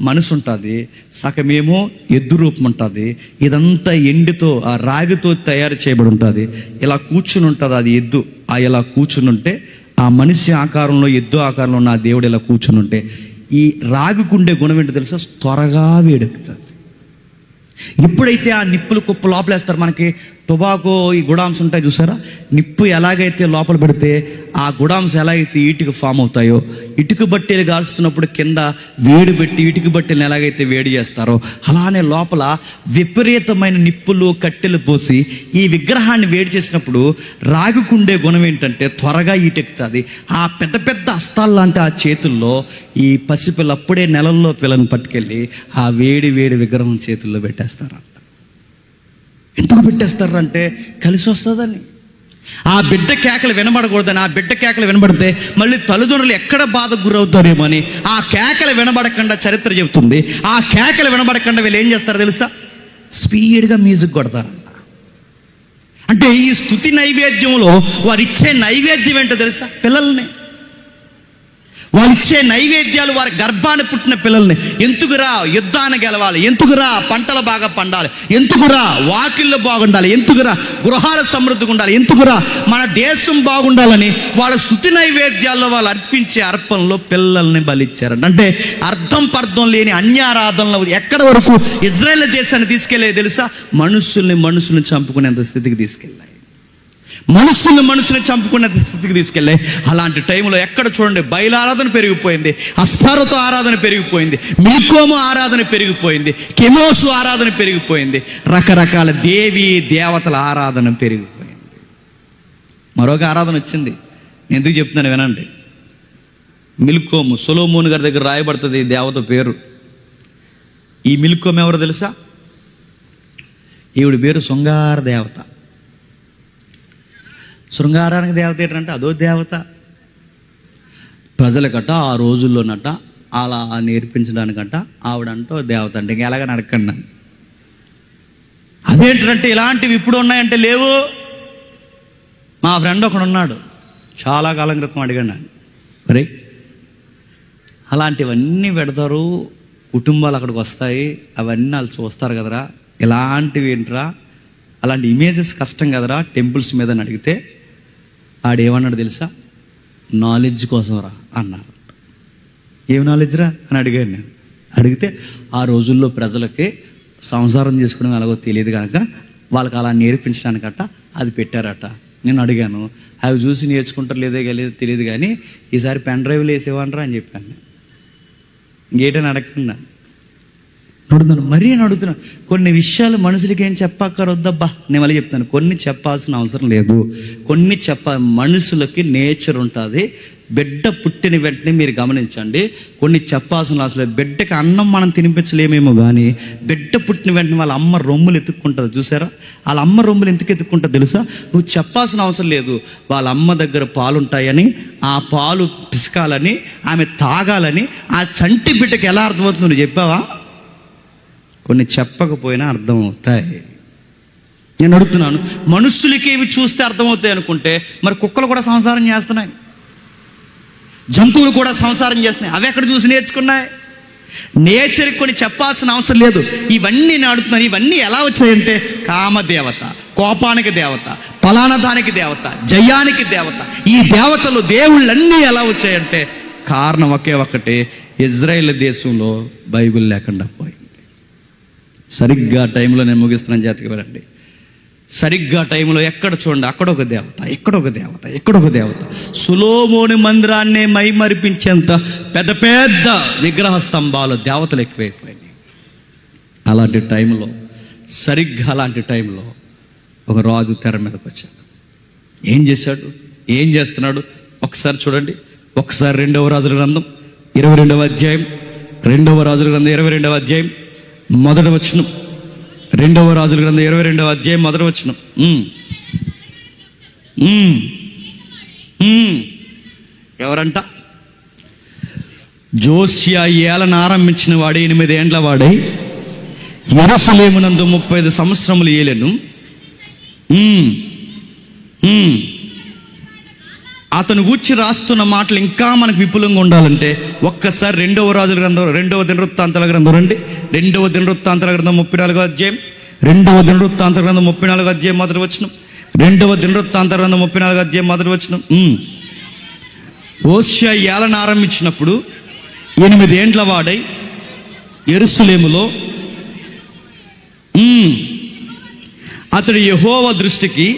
మనసు ఉంటుంది, సగమేమో ఎద్దు రూపం ఉంటుంది. ఇదంతా ఎండితో ఆ రాగితో తయారు చేయబడి ఉంటుంది. ఇలా కూర్చుని ఉంటుంది అది ఎద్దు. ఆ ఇలా కూర్చుని ఉంటే ఆ మనిషి ఆకారంలో, ఎద్దు ఆకారంలో ఉన్న ఆ దేవుడు ఇలా కూర్చుని ఉంటే ఈ రాగికుండే గుణం ఏంటో తెలుసా? త్వరగా వేడెక్కుతుంది. ఎప్పుడైతే ఆ నిప్పులు కుప్ప లోపలేస్తారు, మనకి టొబాకో ఈ గుడాంస్ ఉంటాయి చూసారా, నిప్పు ఎలాగైతే లోపల పెడితే ఆ గుడాంస్ ఎలా అయితే ఇటుక ఫామ్ అవుతాయో, ఇటుక బట్టెలు కాల్చుతున్నప్పుడు కింద వేడి పెట్టి ఇటుక బట్టెలను ఎలాగైతే వేడి చేస్తారో, అలానే లోపల విపరీతమైన నిప్పులు కట్టెలు పోసి ఈ విగ్రహాన్ని వేడి చేసినప్పుడు రాగుకుండే గుణం ఏంటంటే త్వరగా ఈటెక్కుతుంది. ఆ పెద్ద పెద్ద హస్తాలు లాంటి ఆ చేతుల్లో ఈ పసిపిల్ల అప్పుడే నెలల్లో పిల్లని పట్టుకెళ్ళి ఆ వేడి వేడి విగ్రహం చేతుల్లో పెట్టేస్తారంట. ఎందుకు పెట్టేస్తారంటే కలిసి వస్తుందని. ఆ బిడ్డ కేకలు వినబడకూడదని. ఆ బిడ్డ కేకలు వినబడితే మళ్ళీ తల్లిదండ్రులు ఎక్కడ బాధకు గురవుతారేమో అని ఆ కేకలు వినబడకుండా చరిత్ర చెబుతుంది. ఆ కేకలు వినబడకుండా వీళ్ళు ఏం చేస్తారో తెలుసా? స్పీడ్గా మ్యూజిక్ కొడతారంట. అంటే ఈ స్తుతి నైవేద్యంలో వారు ఇచ్చే నైవేద్యం ఏంటో తెలుసా? పిల్లల్ని. వాళ్ళు ఇచ్చే నైవేద్యాలు వారి గర్భాన్ని పుట్టిన పిల్లల్ని. ఎందుకురా యుద్ధాన్ని గెలవాలి, ఎందుకురా పంటలు బాగా పండాలి, ఎందుకురా వాకిళ్ళు బాగుండాలి, ఎందుకురా గృహాల సమృద్ధిగా ఉండాలి, ఎందుకురా మన దేశం బాగుండాలని వాళ్ళ స్తుతి నైవేద్యాల్లో వాళ్ళు అర్పించే అర్పణలో పిల్లల్ని బలిచ్చారంట. అంటే అర్థం పర్థం లేని అన్యారాధనలో ఎక్కడ వరకు ఇజ్రాయేల్ దేశాన్ని తీసుకెళ్ళే తెలుసా? మనుషుల్ని చంపుకునేంత స్థితికి తీసుకెళ్ళాయి. మనుషుల్ని చంపుకునే స్థితికి తీసుకెళ్ళాయి. అలాంటి టైంలో ఎక్కడ చూడండి బయలారాధన పెరిగిపోయింది, అస్తారతో ఆరాధన పెరిగిపోయింది, మిల్కోము ఆరాధన పెరిగిపోయింది, కెమోసు ఆరాధన పెరిగిపోయింది, రకరకాల దేవి దేవతల ఆరాధన పెరిగిపోయింది. మరొక ఆరాధన వచ్చింది, నేను ఎందుకు చెప్తున్నాను వినండి. మిల్కోము, సొలొమోను గారి దగ్గర రాయబడుతుంది ఈ దేవత పేరు. ఈ మిల్కోము ఎవరు తెలుసా? ఈవిడ పేరు శృంగార దేవత. శృంగారానికి దేవత ఏంటంటే అదో దేవత. ప్రజలకట ఆ రోజుల్లోనట అలా నేర్పించడానికట ఆవిడంటో దేవత అంటే ఇంక ఎలాగని అడగండి నన్ను. అదేంటంటే ఇలాంటివి ఇప్పుడు ఉన్నాయంటే లేవు. మా ఫ్రెండ్ ఒకడు ఉన్నాడు, చాలా కాలం క్రితం అడిగాను నన్ను, మరి అలాంటివన్నీ పెడతారు, కుటుంబాలు అక్కడికి వస్తాయి, అవన్నీ వాళ్ళు చూస్తారు కదరా, ఇలాంటివి ఏంట్రా, అలాంటి ఇమేజెస్ కష్టం కదరా టెంపుల్స్ మీద అని అడిగితే ఆడేమన్నాడు తెలుసా? నాలెడ్జ్ కోసం రా అన్నారు. ఏం నాలెడ్జ్ రా అని అడిగాను నేను. అడిగితే ఆ రోజుల్లో ప్రజలకి సంసారం చేసుకోవడం ఎలాగో తెలియదు కనుక వాళ్ళకి అలా నేర్పించడానికట అది పెట్టారట. నేను అడిగాను, అవి చూసి నేర్చుకుంటారు లేదో తెలియదు కానీ ఈసారి పెన్ డ్రైవ్లు వేసేవానరా అని చెప్పాను. ఇంకేటని అడగకుండా అడుగుతున్నాను, మరీ అని అడుగుతున్నాను. కొన్ని విషయాలు మనుషులకి ఏం చెప్పక్కరొద్దబ్బా, నేను మళ్ళీ చెప్తాను, కొన్ని చెప్పాల్సిన అవసరం లేదు. కొన్ని మనుషులకి నేచర్ ఉంటుంది. బిడ్డ పుట్టిన వెంటనే మీరు గమనించండి, కొన్ని చెప్పాల్సిన అవసరం లేదు. బిడ్డకి అన్నం మనం తినిపించలేమేమో కానీ బిడ్డ పుట్టిన వెంటనే వాళ్ళ అమ్మ రొమ్ములు ఎత్తుక్కుంటుంది. చూసారా, వాళ్ళ అమ్మ రొమ్ములు ఎందుకు ఎత్తుక్కుంటుంది తెలుసా? నువ్వు చెప్పాల్సిన అవసరం లేదు. వాళ్ళ అమ్మ దగ్గర పాలు ఉంటాయని, ఆ పాలు పిసకాలని, ఆమె తాగాలని ఆ చంటి బిడ్డకి ఎలా అర్థమవుతుంది నువ్వు చెప్పావా? కొన్ని చెప్పకపోయినా అర్థమవుతాయి. నేను అడుగుతున్నాను, మనుషులకి ఇవి చూస్తే అర్థమవుతాయి అనుకుంటే మరి కుక్కలు కూడా సంసారం చేస్తున్నాయి, జంతువులు కూడా సంసారం చేస్తున్నాయి. అవి ఎక్కడ చూసి నేర్చుకున్నాయి? నేచర్కి కొన్ని చెప్పాల్సిన అవసరం లేదు. ఇవన్నీ నేను అడుగుతున్నాను, ఇవన్నీ ఎలా వచ్చాయంటే కామదేవత, కోపానికి దేవత, ఫలానా దానికి దేవత, జయానికి దేవత, ఈ దేవతలు దేవుళ్ళన్నీ ఎలా వచ్చాయంటే కారణం ఒకే ఒక్కటే, ఇజ్రాయేల్ దేశంలో బైబిల్ లేకుండా పోయింది. సరిగ్గా టైంలో నేను ముగిస్తున్నాను, జాతికి వెళ్ళండి. సరిగ్గా టైంలో ఎక్కడ చూడండి, అక్కడొక దేవత, ఎక్కడొక దేవత, ఎక్కడొక దేవత. సొలొమోను మందిరాన్నే మైమరిపించేంత పెద్ద పెద్ద విగ్రహ స్తంభాలు, దేవతలు ఎక్కువైపోయినాయి. అలాంటి టైంలో, సరిగ్గా అలాంటి టైంలో ఒక రాజు తెర మీదకి వచ్చాడు. ఏం చేశాడు, ఏం చేస్తున్నాడు ఒకసారి చూడండి. ఒకసారి 2వ రాజుల గ్రంథం 22వ అధ్యాయం, 2వ రాజుల గ్రంథం 22వ అధ్యాయం మొదటి వచనం. 2వ రాజుల గ్రంథం 22వ అధ్యాయం మొదటి వచనం. ఎవరంట? జోసియా ఏలన ఆరంభించిన వాడు, 8 ఏండ్ల వాడై యెరూషలేమునందు 35 సంవత్సరములు ఏలెను. అతను గూర్చి రాస్తున్న మాటలు ఇంకా మనకు విపులంగా ఉండాలంటే ఒక్కసారి 2వ రాజుల గ్రంథం, 2వ దినవృత్తాంతాల గ్రంథం రండి. 2వ దినవృత్తాంతాల గ్రంథం 34వ అధ్యాయం, 2వ దినవృత్తాంతాల గ్రంథం 34వ అధ్యాయం మొదటి వచనం. 2వ దినవృత్తాంతాల గ్రంథం 34వ అధ్యాయం మొదటి వచనం. హోషేయ ఏలన ఆరంభించినప్పుడు 8 ఏండ్ల వాడై యెరూషలేములో అతడు యెహోవా దృష్టికి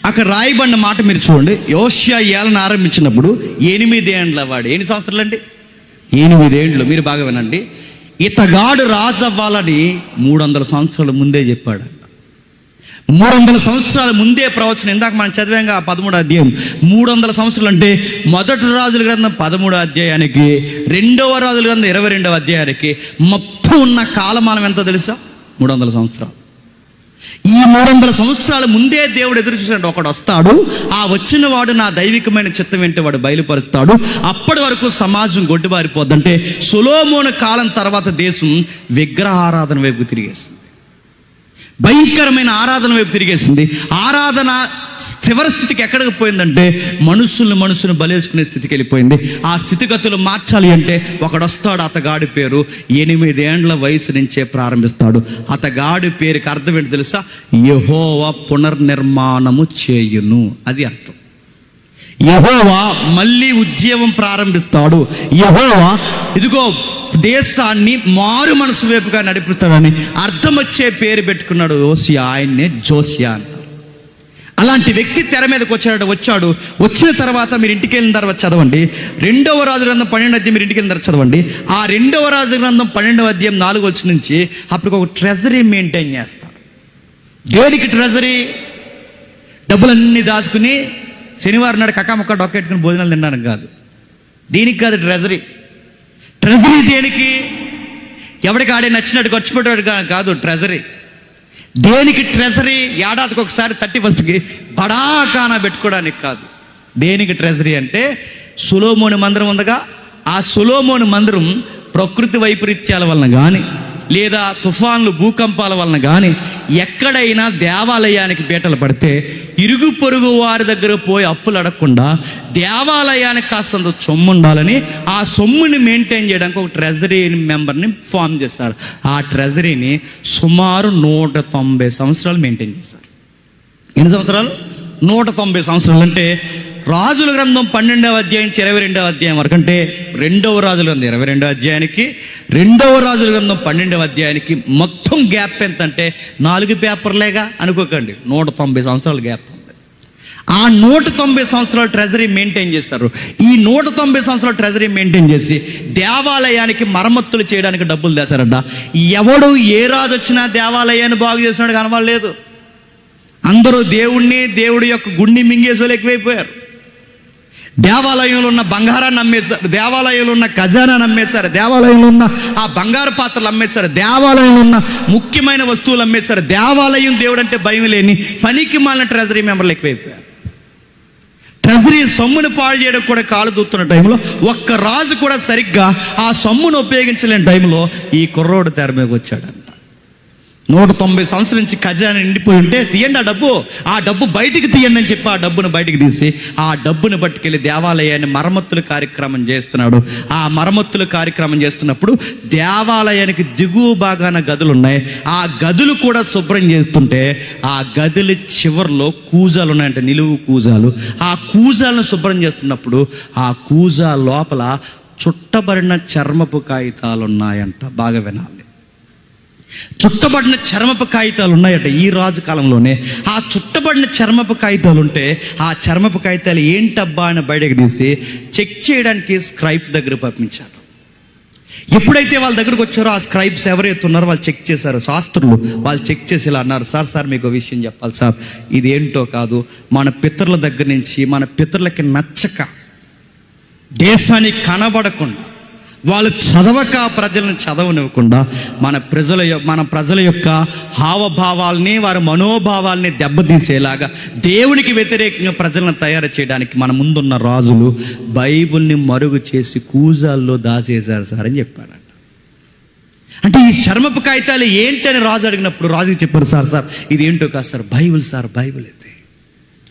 అక్కడ రాయబడిన మాట మీరు చూడండి. యోషియా ఏలన ఆరంభించినప్పుడు 8 ఏండ్ల వాడు. ఎన్ని సంవత్సరాలు అండి? 8 ఏండ్లు. మీరు బాగా వినండి. ఇతగాడు రాజు అవ్వాలని 300 సంవత్సరాల ముందే చెప్పాడు. 300 సంవత్సరాల ముందే ప్రవచనం. ఇందాక మనం చదివాంగా 13వ అధ్యాయం. 300 సంవత్సరాలు అంటే మొదటి రాజుల గ్రంథం 13వ అధ్యాయానికి, 2వ రాజుల గ్రంథం 22వ అధ్యాయానికి మొత్తం ఉన్న కాలమానం ఎంతో తెలుసా? 300 సంవత్సరాలు. ఈ 300 సంవత్సరాల ముందే దేవుడు ఎదురు చూసాడు, ఒకడు వస్తాడు, ఆ వచ్చిన వాడు నా దైవికమైన చిత్తం ఏంటి వాడు బయలుపరుస్తాడు. అప్పటి వరకు సమాజం గొడ్డుబారిపోద్దంటే సొలొమోను కాలం తర్వాత దేశం విగ్రహారాధన వైపు తిరిగేసింది, భయంకరమైన ఆరాధన వైపు తిరిగేసింది. ఆరాధన స్థిర స్థితికి ఎక్కడికి పోయిందంటే మనుషులను బలేసుకునే స్థితికి వెళ్ళిపోయింది. ఆ స్థితిగతులు మార్చాలి అంటే ఒకడొస్తాడు, అతగాడి పేరు 8 ఏండ్ల వయసు నుంచే ప్రారంభిస్తాడు. అతగాడి పేరుకి అర్థం ఏంటి తెలుసా? యెహోవా పునర్నిర్మాణము చేయును, అది అర్థం. యెహోవా మళ్ళీ ఉద్యమం ప్రారంభిస్తాడు. యెహోవా ఇదిగో దేశాన్ని మారు మనసు వైపుగా నడిపిస్తాడని అర్థం వచ్చే పేరు పెట్టుకున్నాడు యోషియా. ఆయన్నే జోసియా అన్నారు. అలాంటి వ్యక్తి తెర మీదకి వచ్చాడు. వచ్చిన తర్వాత మీరు ఇంటికి వెళ్ళిన తర్వాత చదవండి 2వ రాజుల గ్రంథం 12వ అధ్యాయం. మీరు ఇంటికి వెళ్ళిన తర్వాత చదవండి ఆ 2వ రాజుల గ్రంథం 12వ అధ్యాయం 4వ వచనం నుంచి. అప్పుడు ఒక ట్రెజరీ మెయింటైన్ చేస్తారు. దేనికి ట్రెజరీ? డబ్బులన్నీ దాచుకుని శనివారం నాడు కక్కాముక్క డొక్కెట్టుకుని భోజనాలు తినడానికి కాదు. దీనికి కాదు ట్రెజరీ. ట్రెజరీ దేనికి? ఎవరికి ఆడే నచ్చినట్టు ఖర్చు పెట్టాడు కాదు ట్రెజరీ. దేనికి ట్రెజరీ? ఏడాదికి ఒకసారి 31కి బడాకానా పెట్టుకోవడానికి కాదు. దేనికి ట్రెజరీ అంటే సొలొమోను మందిరం ఉందిగా, ఆ సొలొమోను మందిరం ప్రకృతి వైపరీత్యాల వలన కానీ లేదా తుఫాన్లు భూకంపాల వలన కానీ ఎక్కడైనా దేవాలయానికి బీటలు పడితే ఇరుగు పొరుగు వారి దగ్గర పోయి అప్పులు అడగకుండా దేవాలయానికి కాస్తంత సొమ్ము ఉండాలని ఆ సొమ్ముని మెయింటైన్ చేయడానికి ఒక ట్రెజరీ మెంబర్ని ఫామ్ చేస్తారు. ఆ ట్రెజరీని సుమారు 190 సంవత్సరాలు మెయింటైన్ చేస్తారు. ఎన్ని సంవత్సరాలు? 190 సంవత్సరాలు. అంటే రాజుల గ్రంథం 12వ అధ్యాయం 22వ అధ్యాయం వరకు, అంటే 2వ రాజుల గ్రంథం 22వ అధ్యాయానికి 2వ రాజుల గ్రంథం 12వ అధ్యాయానికి మొత్తం గ్యాప్ ఎంత అంటే 4 పేపర్లేగా అనుకోకండి, 190 సంవత్సరాల గ్యాప్ ఉంది. ఆ 190 సంవత్సరాల ట్రెజరీ మెయింటైన్ చేస్తారు. ఈ 190 సంవత్సరాల ట్రెజరీ మెయింటైన్ చేసి దేవాలయానికి మరమ్మతులు చేయడానికి డబ్బులు తెస్తారట. ఎవడు ఏ రాజు వచ్చినా దేవాలయాన్ని బాగు చేసినాడు కనబడలేదు. అందరూ దేవుడి యొక్క గుండి మింగేసోలు ఎక్కువైపోయారు. దేవాలయంలో ఉన్న బంగారాన్ని అమ్మేశారు, దేవాలయంలో ఉన్న ఖజానాన్ని అమ్మేశారు, దేవాలయంలో ఉన్న ఆ బంగారు పాత్రలు అమ్మేశారు, దేవాలయంలో ఉన్న ముఖ్యమైన వస్తువులు అమ్మేశారు. దేవాలయం దేవుడు అంటే భయం లేని పనికి మాలిన ట్రెజరీ మెంబర్లు ఎక్కువైపోయారు. ట్రెజరీ సొమ్మును పాడు చేయడం కూడా కాలు దూస్తున్న టైంలో ఒక్క రాజు కూడా సరిగ్గా ఆ సొమ్మును ఉపయోగించలేని టైంలో ఈ కుర్రోడు తెర మీద వచ్చాడంట. 190 సంవత్సరాల నుంచి ఖజానా నిండిపోయి ఉంటే తీయండి ఆ డబ్బు బయటికి తీయండి అని చెప్పి ఆ డబ్బును బయటికి తీసి ఆ డబ్బును పట్టుకెళ్ళి దేవాలయాన్ని మరమ్మతుల కార్యక్రమం చేస్తున్నాడు. ఆ మరమ్మతుల కార్యక్రమం చేస్తున్నప్పుడు దేవాలయానికి దిగువ భాగాన గదులు ఉన్నాయి. ఆ గదులు కూడా శుభ్రం చేస్తుంటే ఆ గదుల చివర్లో కూజాలు ఉన్నాయంట, నిలువు కూజాలు. ఆ కూజాలను శుభ్రం చేస్తున్నప్పుడు ఆ కూజా లోపల చుట్టబడిన చర్మపు కాగితాలు ఉన్నాయంట. బాగా వినాలి, చుట్టబడిన చర్మపు కాగితాలు ఉన్నాయట ఈ రాజు కాలంలోనే. ఆ చుట్టబడిన చర్మపు కాగితాలు ఉంటే ఆ చర్మపు కాగితాలు ఏంటబ్బా అని బయటకు తీసి చెక్ చేయడానికి స్క్రైబ్స్ దగ్గర పంపించారు. ఎప్పుడైతే వాళ్ళ దగ్గరకు వచ్చారో ఆ స్క్రైబ్స్ ఎవరైతే ఉన్నారో వాళ్ళు చెక్ చేశారు, శాస్త్రులు వాళ్ళు చెక్ చేసి ఇలా అన్నారు, సార్ మీకు విషయం చెప్పాలి సార్, ఇది ఏంటో కాదు, మన పితరుల దగ్గర నుంచి మన పితరులకి నచ్చక దేశానికి కనబడకుండా వాళ్ళు చదవక ప్రజలను చదవనివ్వకుండా మన ప్రజల యొక్క హావభావాల్ని వారి మనోభావాల్ని దెబ్బతీసేలాగా దేవునికి వ్యతిరేకంగా ప్రజలను తయారు చేయడానికి మన ముందున్న రాజులు బైబిల్ని మరుగు చేసి కూజాల్లో దాచేశారు సార్ అని చెప్పాడంట. అంటే ఈ చర్మపు కాగితాలు ఏంటని రాజు అడిగినప్పుడు రాజుకి చెప్పారు, సార్ ఇది ఏంటో కాదు సార్, బైబిల్ సార్, బైబిల్ అయితే.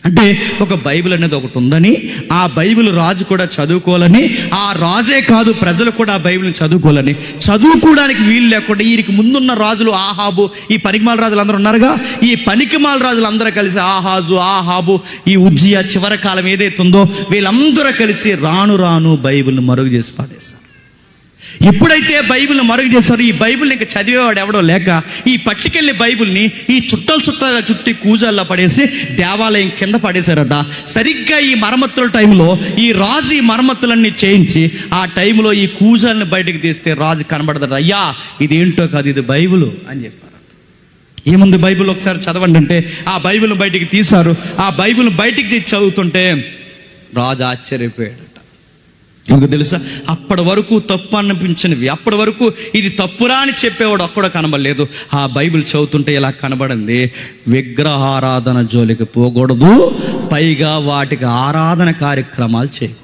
అంటే ఒక బైబిల్ అనేది ఒకటి ఉందని, ఆ బైబిల్ రాజు కూడా చదువుకోవాలని, ఆ రాజే కాదు ప్రజలు కూడా ఆ బైబిల్ని చదువుకోవాలని, చదువుకోవడానికి వీలు లేకుండా వీరికి ముందున్న రాజులు ఆహాబు, ఈ పనికిమాల రాజులు అందరూ ఉన్నారుగా, ఈ పనికిమాల రాజులు అందరూ కలిసి ఆహాబు ఈ ఉజ్జియా చివరి కాలం ఏదైతే ఉందో వీళ్ళందరూ కలిసి రాను బైబిల్ని మరుగు చేసి పాడేస్తారు. ఎప్పుడైతే బైబిల్ని మరుగు చేశారో ఈ బైబిల్ని ఇంకా చదివేవాడు ఎవడో లేక ఈ పట్టుకెళ్ళి బైబిల్ని ఈ చుట్టాలుగా చుట్టి కూజాల్లో పడేసి దేవాలయం కింద పడేశారట. సరిగ్గా ఈ మరమ్మతుల టైంలో ఈ రాజు ఈ మరమ్మతులన్నీ చేయించి ఆ టైంలో ఈ కూజాలని బయటకు తీస్తే రాజు కనబడదట, అయ్యా ఇది ఏంటో కాదు, ఇది బైబిల్ అని చెప్పారు. ఏముంది బైబిల్ ఒకసారి చదవండి అంటే ఆ బైబిల్ బయటికి తీశారు. ఆ బైబిల్ బయటికి తీసి చదువుతుంటే రాజు ఆశ్చర్యపోయాడట. ఎందుకు తెలుసా? అప్పటి వరకు తప్పు అనిపించినవి, అప్పటి వరకు ఇది తప్పురా అని చెప్పేవాడు ఒక్కడ కనబడలేదు. ఆ బైబిల్ చదువుతుంటే ఇలా కనబడింది, విగ్రహారాధన జోలికి పోకూడదు, పైగా వాటికి ఆరాధన కార్యక్రమాలు చేయకూడదు.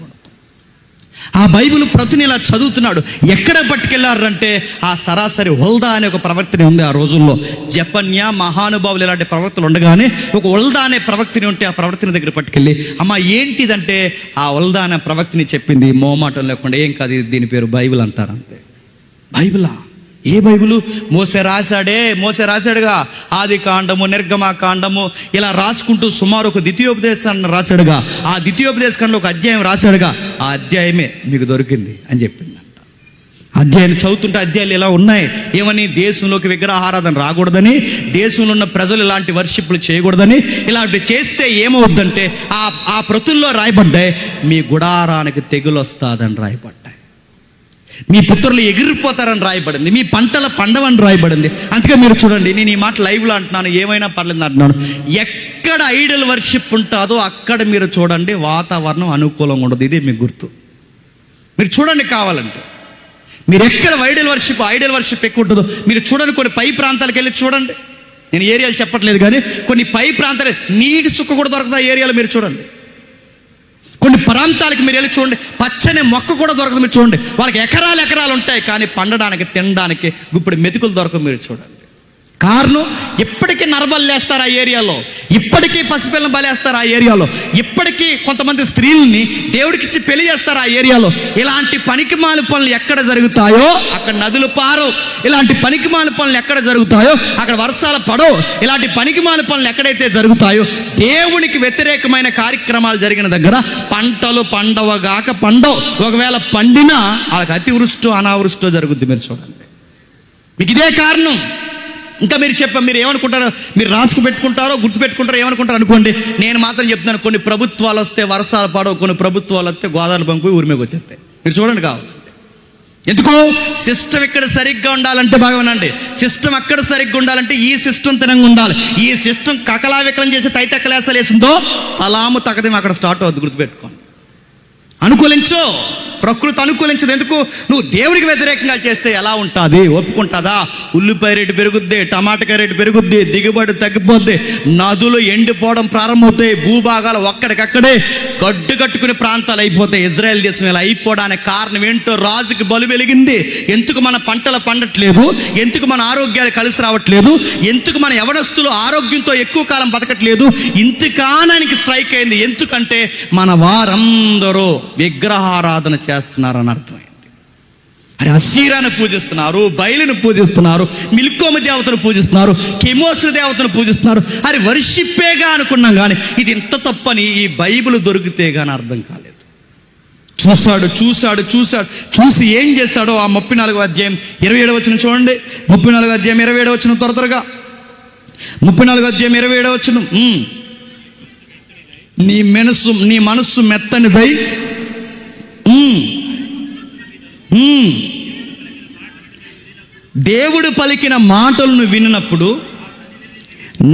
ఆ బైబిల్ ప్రతిని ఇలా చదువుతున్నాడు. ఎక్కడ పట్టుకెళ్లారంటే ఆ సరాసరి హుల్దా అనే ఒక ప్రవక్తని ఉంది ఆ రోజుల్లో. జపన్య మహానుభావులు ఇలాంటి ప్రవక్తలు ఉండగానే ఒక హుల్దా అనే ప్రవక్తని ఉంటే ఆ ప్రవక్తని దగ్గర పట్టుకెళ్ళి, అమ్మ ఏంటిదంటే ఆ హుల్దా అనే ప్రవక్తని చెప్పింది మోమాటం లేకుండా, ఏం కాదు దీని పేరు బైబిల్ అంటారు అంతే. బైబిలా? ఏ బైబిలు? మోసే రాశాడుగా ఆది కాండము, నిర్గమాకాండము ఇలా రాసుకుంటూ సుమారు ఒక ద్వితీయోపదేశాన్ని రాశాడుగా. ఆ ద్వితీయోపదేశంలో ఒక అధ్యాయం రాశాడుగా, ఆ అధ్యాయమే మీకు దొరికింది అని చెప్పిందంట. అధ్యాయాన్ని చదువుతుంటే అధ్యాయాలు ఇలా ఉన్నాయి, ఏమని? దేశంలోకి విగ్రహారాధన రాకూడదని, దేశంలో ఉన్న ప్రజలు ఇలాంటి వర్షిప్లు చేయకూడదని, ఇలాంటి చేస్తే ఏమవుద్దంటే ఆ ప్రతుల్లో రాయబడ్డాయి, మీ గుడారానికి తెగులు వస్తుందని రాయబడ్డాయి, మీ పుత్రులు ఎగిరిపోతారని రాయబడింది, మీ పంటల పండవని రాయబడింది. అందుకే మీరు చూడండి, నేను ఈ మాట లైవ్లో అంటున్నాను, ఏమైనా పర్లేదు అంటున్నాను, ఎక్కడ ఐడల్ వర్షిప్ ఉంటుందో అక్కడ మీరు చూడండి వాతావరణం అనుకూలంగా ఉండదు. ఇదే మీకు గుర్తు. మీరు చూడండి కావాలంటే, మీరు ఎక్కడ ఐడల్ వర్షిప్ ఎక్కువ ఉంటుందో మీరు చూడండి. కొన్ని పై ప్రాంతాలకు వెళ్ళి చూడండి. నేను ఏరియాలు చెప్పట్లేదు, కానీ కొన్ని పై ప్రాంతాలు నీటి చుక్క కూడా దొరకదు ఆ ఏరియాలో మీరు చూడండి. కొన్ని ప్రాంతాలకు మీరు వెళ్ళి చూడండి, పచ్చని మొక్క కూడా దొరకదు మీరు చూడండి. వాళ్ళకి ఎకరాలు ఉంటాయి, కానీ పండడానికి తినడానికి గుప్పుడు మెతుకులు దొరకదు మీరు చూడండి. కారణం, ఇప్పటికీ నరబలు లేస్తారు ఆ ఏరియాలో, ఇప్పటికీ పసిపిల్లని బలేస్తారు ఆ ఏరియాలో, ఇప్పటికీ కొంతమంది స్త్రీలని దేవుడికిచ్చి పెళ్లి చేస్తారు ఆ ఏరియాలో. ఇలాంటి పనికిమాలి పనులు ఎక్కడ జరుగుతాయో అక్కడ నదులు పారవు. ఇలాంటి పనికిమాలి పనులు ఎక్కడ జరుగుతాయో అక్కడ వర్షాలు పడవు. ఇలాంటి పనికిమాలి పనులు ఎక్కడైతే జరుగుతాయో దేవునికి వ్యతిరేకమైన కార్యక్రమాలు జరిగిన దగ్గర పంటలు పండవు. ఒకవేళ పండినా వాళ్ళకి అతివృష్టో అనావృష్టో జరుగుద్ది మీరు చూడండి. మీకు ఇదే కారణం. ఇంకా మీరు ఏమనుకుంటారో, మీరు రాసుకు పెట్టుకుంటారో గుర్తుపెట్టుకుంటారో ఏమనుకుంటారు అనుకోండి. నేను మాత్రం చెప్తున్నాను, కొన్ని ప్రభుత్వాలు వస్తే వర్షాలు పడవు, కొన్ని ప్రభుత్వాలు వస్తే గోదావరి బంకు ఊరి మీద వచ్చేస్తాయి. మీరు చూడండి కావాలంటే. ఎందుకు? సిస్టమ్ ఇక్కడ సరిగ్గా ఉండాలంటే బాగా వినండి, సిస్టమ్ అక్కడ సరిగ్గా ఉండాలంటే ఈ సిస్టమ్ తినంగా ఉండాలి. ఈ సిస్టమ్ కకలావికలం చేసి తైతక్కలేసలు వేసిందో అలాము తగదేమో అక్కడ స్టార్ట్ అవుతుంది. గుర్తుపెట్టుకోండి. అనుకూలించు, ప్రకృతి అనుకూలించదు. ఎందుకు? నువ్వు దేవుడికి వ్యతిరేకంగా చేస్తే ఎలా ఉంటుంది? ఒప్పుకుంటుందా? ఉల్లిపాయ రేటు పెరుగుద్ది, టమాటకాయ రేటు పెరుగుద్ది, దిగుబడి తగ్గిపోద్ది, నదులు ఎండిపోవడం ప్రారంభమవుతాయి, భూభాగాలు ఒక్కడికక్కడే గడ్డు కట్టుకునే ప్రాంతాలు అయిపోతాయి. ఇజ్రాయెల్ దేశం ఇలా అయిపోవడానికి కారణం ఏంటో రాజుకి బలు వెలిగింది. ఎందుకు మన పంటలు పండట్లేదు? ఎందుకు మన ఆరోగ్యాలు కలిసి రావట్లేదు? ఎందుకు మన యవనస్తులు ఆరోగ్యంతో ఎక్కువ కాలం బతకట్లేదు? ఇంతకాలానికి స్ట్రైక్ అయింది. ఎందుకంటే మన వారందరూ విగ్రహారాధన చేస్తున్నారని అర్థమైంది. అరే, అసీరాను పూజిస్తున్నారు, బయలును పూజిస్తున్నారు, మిల్కోము దేవతను పూజిస్తున్నారు, కెమోసు దేవతను పూజిస్తున్నారు. అరే, వర్షిప్పేగా అనుకున్నాం, కానీ ఇది ఇంత తప్పని ఈ బైబిల్ దొరికితే కానీ అర్థం కాలేదు. చూసి ఏం చేశాడో ఆ 34వ అధ్యాయం 27వ వచనం చూడండి. 34వ అధ్యాయం 27వ వచనం త్వరగా 34వ అధ్యాయం 27వ వచనం. నీ మనస్సు మెత్తనిదై దేవుడు పలికిన మాటలను విన్నప్పుడు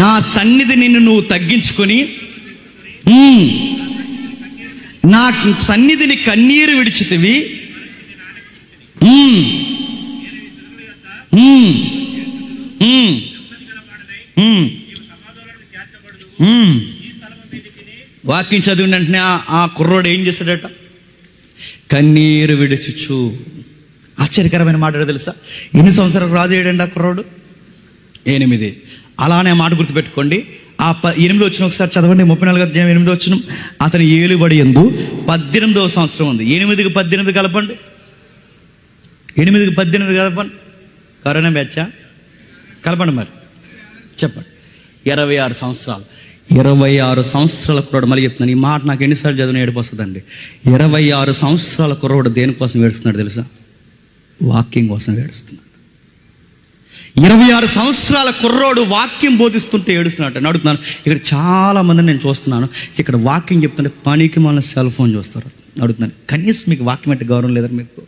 నా సన్నిధి నిన్ను నువ్వు తగ్గించుకొని నా సన్నిధిని కన్నీరు విడిచితివి. వాక్యం చదివిన వెంటనే ఆ కుర్రోడు ఏం చేశాడట? కన్నీరు విడుచుచు. ఆశ్చర్యకరమైన మాట తెలుసా? ఎన్ని సంవత్సరాలు రాజు అయ్యాడండి ఆ కుర్రోడు? 8. అలానే మాట గుర్తుపెట్టుకోండి. ఆ 8 వచ్చిన ఒకసారి చదవండి. 34వ అధ్యాయం 8 వచ్చిన. అతని ఏలుబడి యందు 18వ సంవత్సరం ఉంది. 8కి 18 కలపండి. 8కి 18 కలపండి. కరోనా బ్యాచా? కలపండి మరి, చెప్పండి. 26 సంవత్సరాలు. 26 సంవత్సరాల కుర్రోడు. మళ్ళీ చెప్తున్నాను, ఈ మాట నాకు ఎన్నిసార్లు చదివిన ఏడుపు వస్తుందండి. 26 సంవత్సరాల కుర్రోడు దేనికోసం ఏడుస్తున్నాడు తెలుసా? వాక్యం కోసం ఏడుస్తున్నాడు. 26 సంవత్సరాల కుర్రోడు వాక్యం బోధిస్తుంటే ఏడుస్తున్నాడు. అడుగుతున్నాను, ఇక్కడ చాలా మందిని నేను చూస్తున్నాను, ఇక్కడ వాక్యం చెప్తుంటే పనికి మన సెల్ ఫోన్ చూస్తారు. అడుగుతున్నాను, కనీసం మీకు వాక్యం అంటే గౌరవం లేదని మీకు?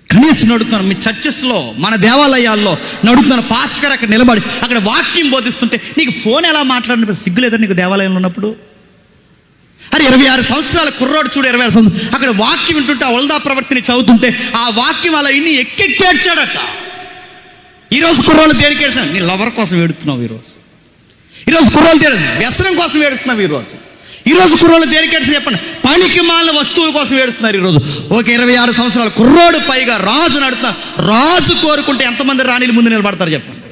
కనీసం అడుగుతున్నాను, మీ చర్చెస్లో మన దేవాలయాల్లో అడుగుతున్నాను, పాస్టర్ గారు అక్కడ నిలబడి అక్కడ వాక్యం బోధిస్తుంటే నీకు ఫోన్ ఎలా మాట్లాడినప్పుడు సిగ్గు లేదని నీకు దేవాలయంలో ఉన్నప్పుడు? అరే, 26 సంవత్సరాల కుర్రోడు చూడు, 26 సంవత్సరాలు అక్కడ వాక్యం వింటుంటే ఆ వల్దా ప్రవర్తిని చదువుతుంటే ఆ వాక్యం అలా ఇన్ని ఎక్కేడ్చాడట. ఈరోజు కుర్రోళ్ళు దేనికి ఏడుస్తున్నావు? నీ లవర్ కోసం ఏడుతున్నావు ఈరోజు కుర్రోళ్ళు వ్యసనం కోసం ఏడుస్తున్నావు ఈరోజు కుర్రోళ్ళు దేనికి ఏడుస్తున్నారు చెప్పండి? పనికి మాలిన వస్తువుల కోసం ఏడుస్తున్నారు ఈరోజు. ఒక 26 సంవత్సరాల కుర్రోడు పైగా రాజు నడుతున్నారు. రాజు కోరుకుంటే ఎంతమంది రాణిల ముందు నిలబడతారు చెప్పండి?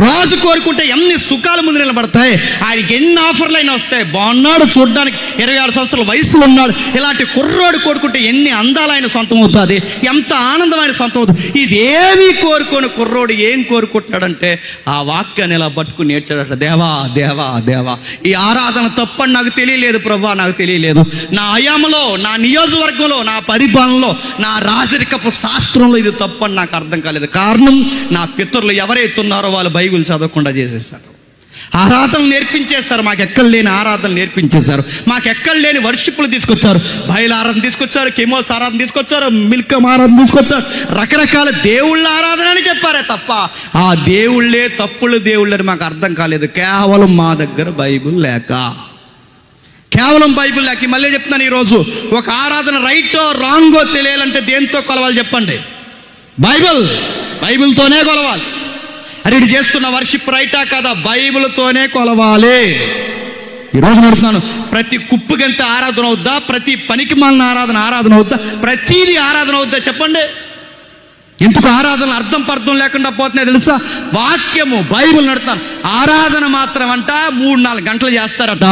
రాజు కోరుకుంటే ఎన్ని సుఖాల ముందు నిలబడతాయి? ఆయనకి ఎన్ని ఆఫర్లు అయినా వస్తాయి. బాగున్నాడు చూడడానికి, 26 సంవత్సరాల వయసులో ఉన్నాడు. ఇలాంటి కుర్రోడు కోరుకుంటే ఎన్ని అందాలైన సొంతం అవుతుంది, ఎంత ఆనందమైన సొంతం అవుతుంది. ఇదేమీ కోరుకోని కుర్రోడు ఏం కోరుకుంటున్నాడంటే ఆ వాక్యాన్ని ఇలా పట్టుకుని నేర్చాడట. దేవా దేవా దేవా, ఈ ఆరాధన తప్పని నాకు తెలియలేదు ప్రభా, నాకు తెలియలేదు. నా అయామలో, నా నియోజకవర్గంలో, నా పరిపాలనలో, నా రాజరికపు శాస్త్రంలో ఇది తప్పని నాకు అర్థం కాలేదు. కారణం, నా పితరులు ఎవరైతే ఉన్నారో వాళ్ళు బైబిల్ చదవకుండా చేసేసారు. ఆరాధన నేర్పించేశారు, మాకెక్కడ లేని ఆరాధన నేర్పించేశారు. మాకెక్కడ లేని వర్షిప్లు తీసుకొచ్చారు. బయలు ఆరాధన తీసుకొచ్చారు, కెమోస్ ఆరాధన తీసుకొచ్చారు, మిల్కం ఆరాధన తీసుకొచ్చారు. రకరకాల దేవుళ్ళ ఆరాధన అని చెప్పారే తప్ప ఆ దేవుళ్ళే తప్పులు దేవుళ్ళని మాకు అర్థం కాలేదు. కేవలం మా దగ్గర బైబిల్ లేక, కేవలం బైబిల్ లేక మళ్ళీ చెప్తున్నాను, ఈరోజు ఒక ఆరాధన రైటో రాంగో తెలియాలంటే దేంతో కొలవాలి చెప్పండి? బైబిల్తోనే కొలవాలి. అరే ఇది చేస్తున్న వర్షిప్ రైటా కదా? బైబిల్తోనే కొలవాలి. ఈరోజు నడుతున్నాను, ప్రతి కుప్పుకెంత ఆరాధన అవుద్దా? ప్రతి పనికి మాలిన ఆరాధన అవుద్దా? ప్రతిదీ ఆరాధన అవుద్దా చెప్పండి? ఎందుకు ఆరాధన అర్థం పర్థం లేకుండా పోతున్నాయి తెలుసా? వాక్యము బైబిల్ నడుతున్నాను. ఆరాధన మాత్రం అంట 3-4 గంటలు చేస్తారట,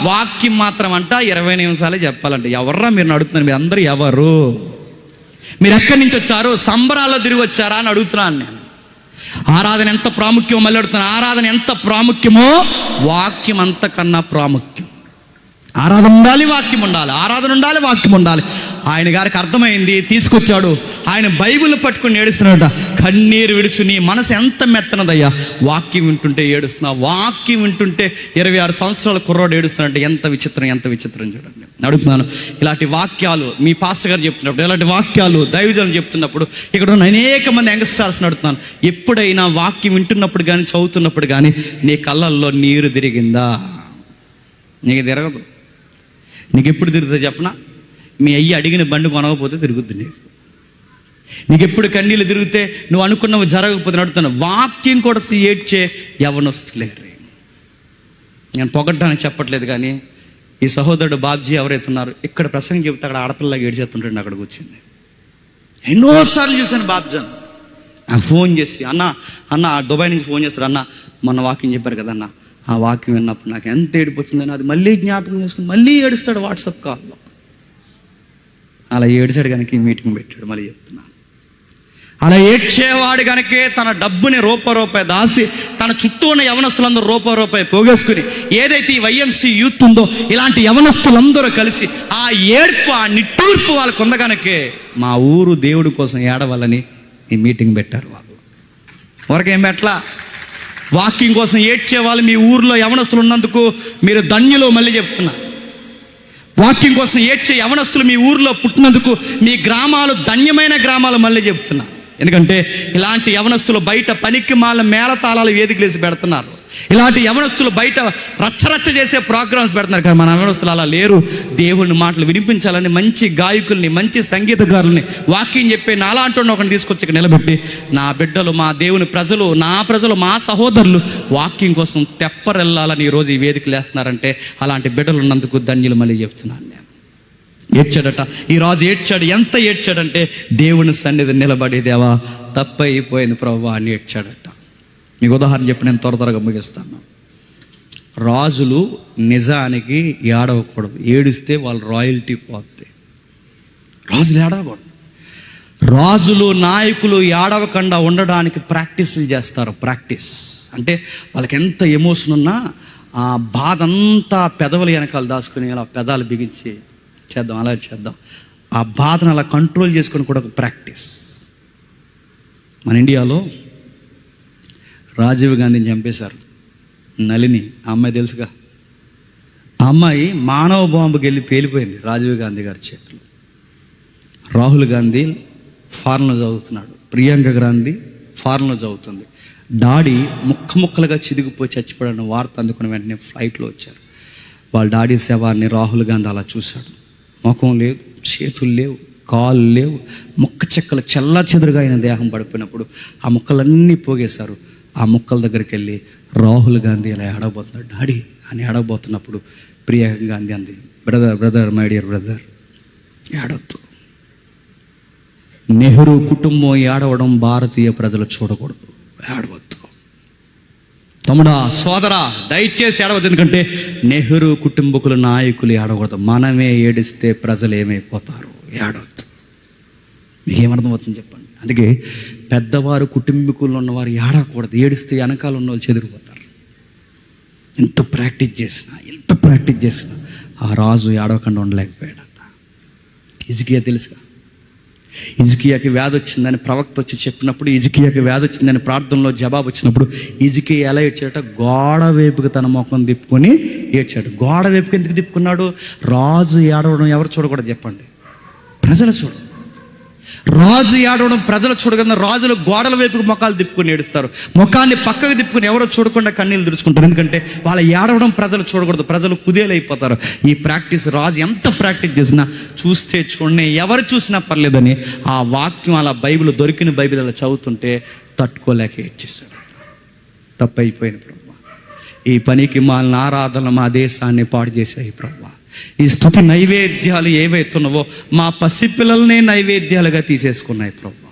వాక్యం మాత్రం అంట 20 నిమిషాలే చెప్పాలంట. ఎవర్రా మీరు నడుతున్నారు? మీరు అందరూ ఎవరు? మీరు ఎక్కడి నుంచి వచ్చారు? సంబరాల్లో తిరిగి వచ్చారా అని అడుగుతున్నాను నేను. ఆరాధన ఎంత ప్రాముఖ్యమో మళ్ళీ అడుగుతున్నాను. ఆరాధన ఎంత ప్రాముఖ్యమో వాక్యం అంతకన్నా ప్రాముఖ్యం. ఆరాధన ఉండాలి, వాక్యం ఉండాలి. ఆరాధన ఉండాలి, వాక్యం ఉండాలి. ఆయన గారికి అర్థమైంది, తీసుకొచ్చాడు. ఆయన బైబిల్ పట్టుకుని ఏడుస్తున్నాడట. కన్నీరు విడుచు, నీ మనసు ఎంత మెత్తనదయ్యా, వాక్యం వింటుంటే ఏడుస్తున్నావు. వాక్యం వింటుంటే 26 సంవత్సరాల కుర్రోడు ఏడుస్తున్నాడంటే ఎంత విచిత్రం చూడండి. అడుగుతున్నాను, ఇలాంటి వాక్యాలు మీ పాస్టర్ గారు చెప్తున్నప్పుడు, ఇలాంటి వాక్యాలు దైవజనులు చెప్తున్నప్పుడు, ఇక్కడ ఉన్న అనేక మంది యంగ్స్టర్స్ అడుగుతున్నాను, ఎప్పుడైనా వాక్యం వింటున్నప్పుడు కానీ చదువుతున్నప్పుడు కానీ నీ కళ్ళల్లో నీరు తిరిగిందా? నీకు తిరగదు. నీకు ఎప్పుడు తిరుగుతుంది చెప్పనా? మీ అయ్యి అడిగిన బండి కొనకపోతే తిరుగుద్ది నీకు ఎప్పుడు కన్నీళ్ళు తిరిగితే నువ్వు అనుకున్నవి జరగకపోతే నడుతున్నావు. వాక్యం కూడా ఏడ్చే యవ్వనస్తులేరు. నేను పొగడ్డానికి చెప్పట్లేదు, కానీ ఈ సహోదరుడు బాబ్జీ ఎవరైతే ఉన్నారు, ఇక్కడ ప్రసంగం చెబితే అక్కడ ఆడపిల్లలాగా ఏడ్చేస్తుంటాడు. అక్కడికి వచ్చింది. ఎన్నోసార్లు చూశాను బాబ్జాన్. నాకు ఫోన్ చేసి, అన్న దుబాయ్ నుంచి ఫోన్ చేస్తారు, అన్న మొన్న వాక్యం చెప్పారు కదన్న, ఆ వాక్యం విన్నప్పుడు నాకు ఎంత ఏడుపు వచ్చిందని అది మళ్ళీ జ్ఞాపకం చేసుకుని మళ్ళీ ఏడుస్తాడు వాట్సాప్ కాల్లో. అలా ఏడిచాడు కనుక ఈ మీటింగ్ పెట్టాడు. మళ్ళీ చెప్తున్నాను, అలా ఏడ్చేవాడు కనుకే తన డబ్బుని రూపాయి దాసి తన చుట్టూ ఉన్న యవనస్తులందరూ రూపాయి పోగేసుకుని, ఏదైతే ఈ వైఎంసీ యూత్ ఉందో ఇలాంటి యవనస్తులందరూ కలిసి ఆ ఏడ్పు, ఆ నిట్టూర్పు వాళ్ళకు ఉంది కనుకే మా ఊరు దేవుడి కోసం ఏడవాలని ఈ మీటింగ్ పెట్టారు. వాళ్ళు వరకేం పెట్టలా, వాక్యం కోసం ఏడ్చే వాళ్ళు మీ ఊర్లో యవనస్తులు ఉన్నందుకు మీరు ధన్యులు. మళ్ళీ చెప్తున్నా, వాక్యం కోసం ఏడ్చే యవనస్తులు మీ ఊర్లో పుట్టినందుకు మీ గ్రామాలు ధన్యమైన గ్రామాలు. మళ్ళీ చెప్తున్నా, ఎందుకంటే ఇలాంటి యవనస్తులు బయట పనికి మాల మేళతాళాలు వేదికలేసి పెడుతున్నారు. ఇలాంటి యవనస్తులు బయట రచ్చరచ్చ చేసే ప్రోగ్రామ్స్ పెడుతున్నారు. కానీ మన యవనస్తులు అలా లేరు. దేవుని మాటలు వినిపించాలని మంచి గాయకుల్ని, మంచి సంగీతకారుల్ని, వాక్యం చెప్పే నాలాంటి ఒకరిని తీసుకొచ్చి ఇక్కడ నిలబెట్టి, నా బిడ్డలు, మా దేవుని ప్రజలు, నా ప్రజలు, మా సహోదరులు వాక్యం కోసం తెప్పరెళ్ళాలని ఈరోజు ఈ వేదికలు వేస్తున్నారంటే అలాంటి బిడ్డలు ఉన్నందుకు ధన్యులు. మళ్ళీ చెప్తున్నాను నేను. ఏడ్చాడట ఈ రాజు, ఏడ్చాడు. ఎంత ఏడ్చాడంటే దేవుని సన్నిధి నిలబడి, దేవా తప్పైపోయింది ప్రభువా అని ఏడ్చాడట. మీకు ఉదాహరణ చెప్పి నేను త్వరగా ముగిస్తాను. రాజులు నిజానికి ఏడవకూడదు. ఏడిస్తే వాళ్ళ రాయల్టీ పోద్ది. రాజులు ఏడవకూడదు. రాజులు, నాయకులు ఏడవకుండా ఉండడానికి ప్రాక్టీసులు చేస్తారు. ప్రాక్టీస్ అంటే వాళ్ళకి ఎంత ఎమోషన్ ఉన్నా ఆ బాధ అంతా పెదవులు వెనకాల దాచుకుని అలా పెదాలు బిగించి చేద్దాం, అలా చేద్దాం, ఆ బాధను అలా కంట్రోల్ చేసుకొని కూడా ఒక ప్రాక్టీస్. మన ఇండియాలో రాజీవ్ గాంధీని చంపేశారు. నళిని, ఆ అమ్మాయి తెలుసుగా, ఆ అమ్మాయి మానవ బాంబుకి వెళ్ళి పేలిపోయింది రాజీవ్ గాంధీ గారి చేతిలో. రాహుల్ గాంధీ ఫారెన్లో చదువుతున్నాడు, ప్రియాంక గాంధీ ఫారెన్లో చదువుతుంది. డాడీ ముక్కలుగా చిదిగిపోయి చచ్చిపోయాడన్న వార్త అందుకుని వెంటనే ఫ్లైట్లో వచ్చారు. వాళ్ళ డాడీ శవాన్ని రాహుల్ గాంధీ అలా చూశాడు. ముఖం లేదు, చేతులు లేవు, కాళ్ళు లేవు, ముక్క చెక్కలు చెల్లా చెదురుగా అయిన దేహం పడిపోయినప్పుడు ఆ ముక్కలన్నీ పోగేశారు. ఆ ముక్కల దగ్గరికి వెళ్ళి రాహుల్ గాంధీ అలా ఏడవబోతున్నాడు. డాడీ అని ఏడవబోతున్నప్పుడు ప్రియాంక గాంధీ అంది, బ్రదర్ మై డియర్ బ్రదర్, ఏడవద్దు. నెహ్రూ కుటుంబం ఏడవడం భారతీయ ప్రజలు చూడకూడదు. ఏడవద్దు తమ్ముడా, సోదరా, దయచేసి ఏడవద్దు. ఎందుకంటే నెహ్రూ కుటుంబకుల నాయకులు ఏడవకూడదు. మనమే ఏడిస్తే ప్రజలు ఏమైపోతారు. ఏడవద్దు. మీకేమర్థమవుతుంది చెప్పండి. అందుకే పెద్దవారు, కుటుంబీకుల్లో ఉన్నవారు ఏడవకూడదు. ఏడిస్తే వెనకాల ఉన్న వాళ్ళు చెదిరిపోతారు. ఎంత ప్రాక్టీస్ చేసినా ఆ రాజు ఏడవకుండా ఉండలేకపోయాడట. హిజ్కియా తెలుసుగా, హిజ్కియాకి వ్యాధి వచ్చిందని ప్రవక్త వచ్చి చెప్పినప్పుడు, హిజ్కియాకి వ్యాధి వచ్చిందని ప్రార్థనలో జవాబు వచ్చినప్పుడు హిజ్కియా ఎలా ఏడ్చాడట? గోడ వైపుకి తన ముఖం తిప్పుకొని ఏడ్చాడు. గోడ వైపుకి ఎందుకు తిప్పుకున్నాడు? రాజు ఏడవడం ఎవరు చూడకూడదు చెప్పండి? ప్రజలు చూడరు. రాజు ఏడవడం ప్రజలు చూడకుండా రాజులు గోడల వైపుకు ముఖాలు తిప్పుకొని ఏడుస్తారు. ముఖాన్ని పక్కకు తిప్పుకొని ఎవరో చూడకుండా కన్నీళ్ళు తుడుచుకుంటారు. ఎందుకంటే వాళ్ళ ఏడవడం ప్రజలు చూడకూడదు, ప్రజలు కుదేలైపోతారు. ఈ ప్రాక్టీస్ రాజు ఎంత ప్రాక్టీస్ చేసినా చూస్తే చూడనే ఎవరు చూసినా పర్లేదని ఆ వాక్యం అలా బైబిల్ దొరికిన బైబిల్ అలా చదువుతుంటే తట్టుకోలేక ఏడ్చేశాడు. తప్పైపోయింది ప్రభు, ఈ పనికి మాలిన ఆరాధన మా దేశాన్ని పాడు చేశాయి ప్రభు. ఈ స్తుతి నైవేద్యాలు ఏవైతున్నావో మా పసిపిల్లల్నే నైవేద్యాలుగా తీసేసుకున్నాయి ప్రభు.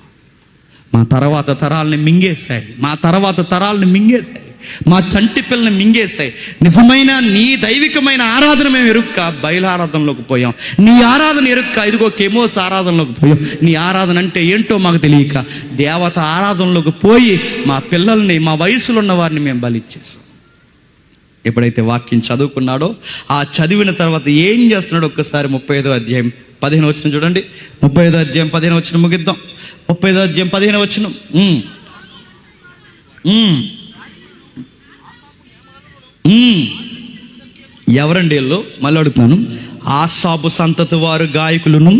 మా తర్వాత తరాలని మింగేశాయి, మా తర్వాత తరాలని మింగేశాయి, మా చంటి పిల్లల్ని మింగేశాయి. నిజమైన నీ దైవికమైన ఆరాధన మేము ఎరుక్క బయలారాధనలోకి పోయాం. నీ ఆరాధన ఎరుక్క ఇదిగో కెమోస్ ఆరాధనలోకి పోయాం. నీ ఆరాధన అంటే ఏంటో మాకు తెలియక దేవత ఆరాధనలోకి పోయి మా పిల్లల్ని, మా వయసులో ఉన్న వారిని మేము బలిచ్చేసాం. ఎప్పుడైతే వాక్యం చదువుకున్నాడో ఆ చదివిన తర్వాత ఏం చేస్తున్నాడో ఒక్కసారి 35వ అధ్యాయం 15వ వచనం చూడండి. 35వ అధ్యాయం 15వ వచనం ముగిద్దాం. 35వ అధ్యాయం 15వ వచనం. ఎవరండి వీళ్ళు? మళ్ళీ అడుగుతున్నాను. ఆసాపు సంతతి వారు గాయకులను,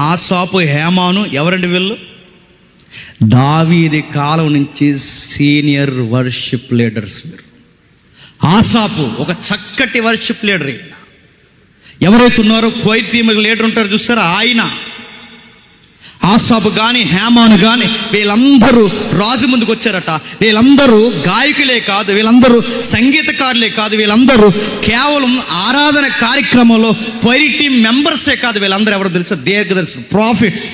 ఆసాపు హేమాను. ఎవరండి వీళ్ళు? దావీదు కాలం నుంచి సీనియర్ వర్షిప్ లీడర్స్ వీరు. ఆసాపు ఒక చక్కటి వర్షిప్ లీడర్. ఎవరైతే ఉన్నారో క్వైట్ టీమ్ లీడర్ ఉంటారు చూస్తారా, ఆయన. ఆసాపు కానీ హేమాను కానీ వీళ్ళందరూ రాజు ముందుకు వచ్చారట. వీళ్ళందరూ గాయకులే కాదు, వీళ్ళందరూ సంగీతకారులే కాదు, వీళ్ళందరూ కేవలం ఆరాధన కార్యక్రమంలో క్వైట్ టీమ్ మెంబర్సే కాదు. వీళ్ళందరూ ఎవరు తెలుసా? దీర్ఘదర్శులు, ప్రాఫిట్స్.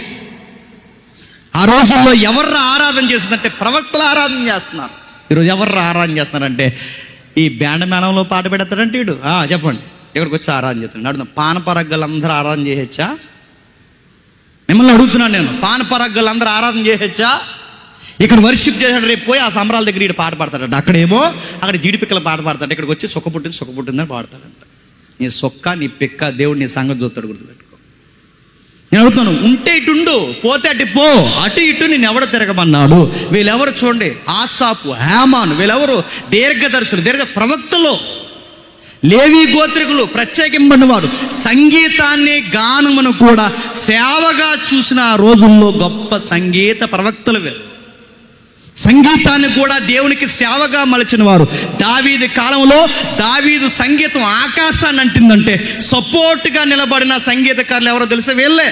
ఆ రోజుల్లో ఎవర్రా ఆరాధన చేస్తుందంటే ప్రవక్తలు ఆరాధన చేస్తున్నారు. ఈరోజు ఎవర్రా ఆరాధన చేస్తున్నారంటే ఈ బ్యాండ్ మేళంలో పాట పెడతాడంటే వీడు. చెప్పండి, ఇక్కడికి వచ్చి ఆరాధన చేస్తాడు. అడుగుతాం, పానపరగ్గలందరూ ఆరాధన చేయొచ్చా? మిమ్మల్ని అడుగుతున్నాను నేను, పానపరగ్గలందరూ ఆరాధన చేయొచ్చా? ఇక్కడ వర్షిప్ చేశాడు, రేపు పోయి ఆ సంబరాల దగ్గర వీడు పాట పాడతాడంట. అక్కడేమో అక్కడ జీడిపిక్కల పాట పాడతాడు, ఇక్కడికి వచ్చి సొక్క పుట్టిందని పాడతాడంట. నీ సొక్క నీ పిక్క దేవుడు నీ సంగతి చూస్తాడు, గుర్తుపెట్టుకో. నేను అడుగుతాను, ఉంటే ఇటు ఉండు, పోతే అటు పో, అటు ఇటు నేను ఎవడ తిరగమన్నాడు? వీళ్ళెవరు చూడండి, ఆసాపు, హేమాను. వీళ్ళెవరు? దీర్ఘదర్శులు, దీర్ఘ ప్రవక్తలు, లేవీ గోత్రికులు, ప్రత్యేకింపబడిన వారు. సంగీతాన్ని గానమును కూడా సేవగా చూసిన ఆ రోజుల్లో గొప్ప సంగీత ప్రవక్తలు వీరు. సంగీతాన్ని కూడా దేవునికి సేవగా మలచిన వారు. దావీదు కాలంలో దావీదు సంగీతం ఆకాశాన్ని అంటిందంటే సపోర్ట్గా నిలబడిన సంగీతకారులు ఎవరో తెలుసా? వీళ్ళే.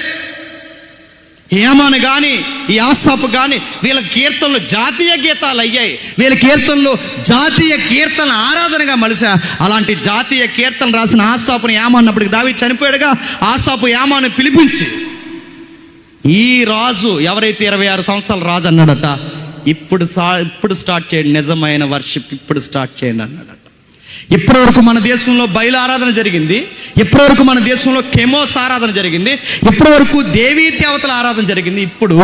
హేమాను కానీ ఈ ఆసాపు కానీ వీళ్ళ కీర్తనలు జాతీయ గీతాలు అయ్యాయి. వీళ్ళ కీర్తనలు జాతీయ కీర్తన ఆరాధనగా మలిసా. అలాంటి జాతీయ కీర్తన రాసిన ఆసాపుని హేమాన్నప్పటికి దావీదు చనిపోయాడుగా. ఆసాపు హేమాను పిలిపించి, ఈ రాజు ఎవరైతే 26 సంవత్సరాల రాజు అన్నాడట, ఇప్పుడు స్టార్ట్ చేయండి నిజమైన వర్షిప్, ఇప్పుడు స్టార్ట్ చేయండి అన్నాడట. ఇప్పటివరకు మన దేశంలో బయలు ఆరాధన జరిగింది, ఇప్పటివరకు మన దేశంలో కెమోస్ ఆరాధన జరిగింది, ఇప్పటివరకు దేవీ దేవతల ఆరాధన జరిగింది. ఇప్పుడు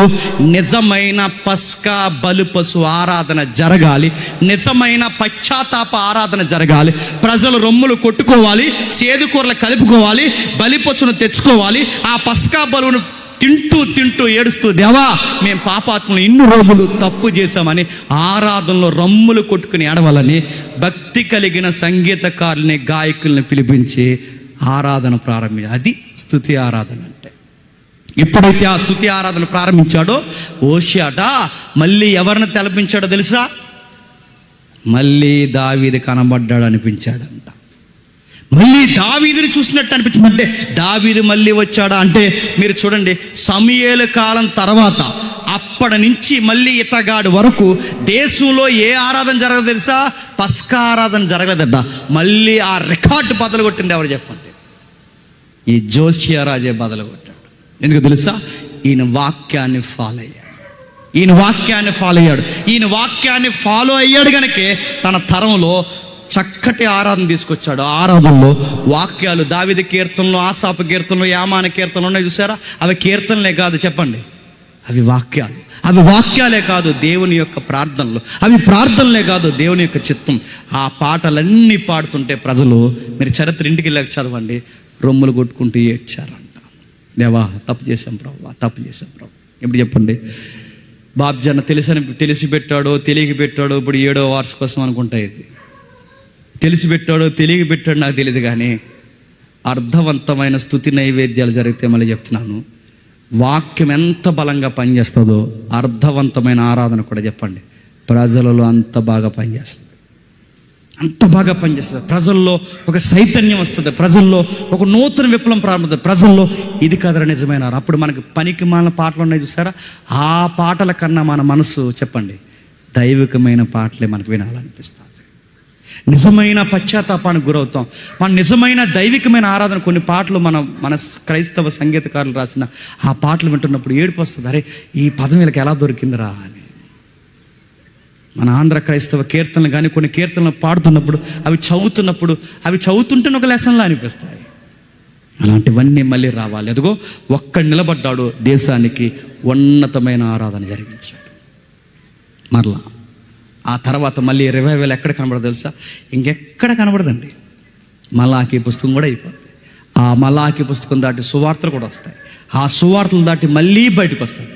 నిజమైన పస్కా బలి పశు ఆరాధన జరగాలి, నిజమైన పశ్చాత్తాప ఆరాధన జరగాలి. ప్రజలు రొమ్ములు కొట్టుకోవాలి, సేదుకూరలు కలుపుకోవాలి, బలి పశును తెచ్చుకోవాలి. ఆ పస్కా బలును తింటూ ఏడుస్తూ, దేవా మేము పాపాత్మలు ఇన్ని రోజులు తప్పు చేశామని ఆరాధనలో రమ్ములు కొట్టుకుని ఏడవాలని భక్తి కలిగిన సంగీతకారుల్ని, గాయకుల్ని పిలిపించి ఆరాధన ప్రారంభించాడు. అది స్తుతి ఆరాధన అంటే. ఎప్పుడైతే ఆ స్తుతి ఆరాధన ప్రారంభించాడో హోషేయ మళ్ళీ ఎవరిని తలపించాడో తెలుసా? మళ్ళీ దావీదు కనబడ్డాడు అనిపించాడంట. మళ్ళీ దావీదుని చూసినట్టు అనిపించింది. అంటే దావీదు మళ్ళీ వచ్చాడా అంటే మీరు చూడండి, సమూయేలు కాలం తర్వాత అప్పటి నుంచి మళ్ళీ ఇతగాడి వరకు దేశంలో ఏ ఆరాధన జరగదు తెలుసా? పస్కా ఆరాధన జరగలేదట. మళ్ళీ ఆ రికార్డు బదులు కొట్టింది ఎవరు చెప్పండి? ఈ జోషియా రాజే బదులు కొట్టాడు. ఎందుకు తెలుసా? ఈయన వాక్యాన్ని ఫాలో అయ్యాడు. ఈయన వాక్యాన్ని ఫాలో అయ్యాడు కనుకే తన తరంలో చక్కటి ఆరాధన తీసుకొచ్చాడు. ఆరాధనలో వాక్యాలు, దావీదు కీర్తనలు, ఆసాపు కీర్తనలు, యామాన కీర్తనలు ఉన్నాయి చూసారా? అవి కీర్తనలే కాదు చెప్పండి, అవి వాక్యాలు. అవి వాక్యాలే కాదు, దేవుని యొక్క ప్రార్థనలు. అవి ప్రార్థనలే కాదు, దేవుని యొక్క చిత్తం. ఆ పాటలన్నీ పాడుతుంటే ప్రజలు, మీరు చరిత్ర ఇంటికి వెళ్ళక చదవండి, రొమ్ములు కొట్టుకుంటూ ఏడ్చారంట. దేవా తప్పు చేశాం ప్రభు. ఇప్పుడు చెప్పండి, బాబ్జన్న తెలిసి పెట్టాడో తెలియక పెట్టాడో, ఇప్పుడు 7వ వార్షికోత్సవం అనుకుంటా. ఇది తెలిసి పెట్టాడో తెలియక పెట్టాడో నాకు తెలియదు, కానీ అర్థవంతమైన స్తుతి నైవేద్యాలు జరిగితే మళ్ళీ చెప్తున్నాను, వాక్యం ఎంత బలంగా పనిచేస్తుందో అర్థవంతమైన ఆరాధన కూడా చెప్పండి ప్రజలలో అంత బాగా పనిచేస్తుంది. అంత బాగా పనిచేస్తుంది. ప్రజల్లో ఒక చైతన్యం వస్తుంది, ప్రజల్లో ఒక నూతన విప్లవం ప్రారంభమవుతుంది. ప్రజల్లో ఇది కదరా నిజమైన ఆరాధన. అప్పుడు మనకి పనికి మాలిన పాటలు ఉన్నాయి చూసారా, ఆ పాటల కన్నా మన మనసు చెప్పండి దైవికమైన పాటలే మనకు వినాలనిపిస్తుంది. నిజమైన పశ్చాత్తాపానికి గురవుతాం. మన నిజమైన దైవికమైన ఆరాధన కొన్ని పాటలు మన క్రైస్తవ సంగీతకారులు రాసిన ఆ పాటలు వింటున్నప్పుడు ఏడుపు వస్తుంది. అరే ఈ పదం వీళ్ళకి ఎలా దొరికిందిరా అని. మన ఆంధ్ర క్రైస్తవ కీర్తనలు కానీ కొన్ని కీర్తనలు పాడుతున్నప్పుడు అవి చదువుతుంటే ఒక లెసన్లా అనిపిస్తాయి. అలాంటివన్నీ మళ్ళీ రావాలి. అదిగో ఒక్కడు నిలబడ్డాడు, దేశానికి ఉన్నతమైన ఆరాధన జరిగించాడు. మరలా ఆ తర్వాత మళ్ళీ రివైవల్ ఎక్కడ కనబడదు తెలుసా? ఇంకెక్కడ కనబడదండి. మలాకీ పుస్తకం కూడా అయిపోతుంది. ఆ మలాకీ పుస్తకం దాటి సువార్తలు కూడా వస్తాయి. ఆ సువార్తలు దాటి మళ్ళీ బయటకు వస్తాయి.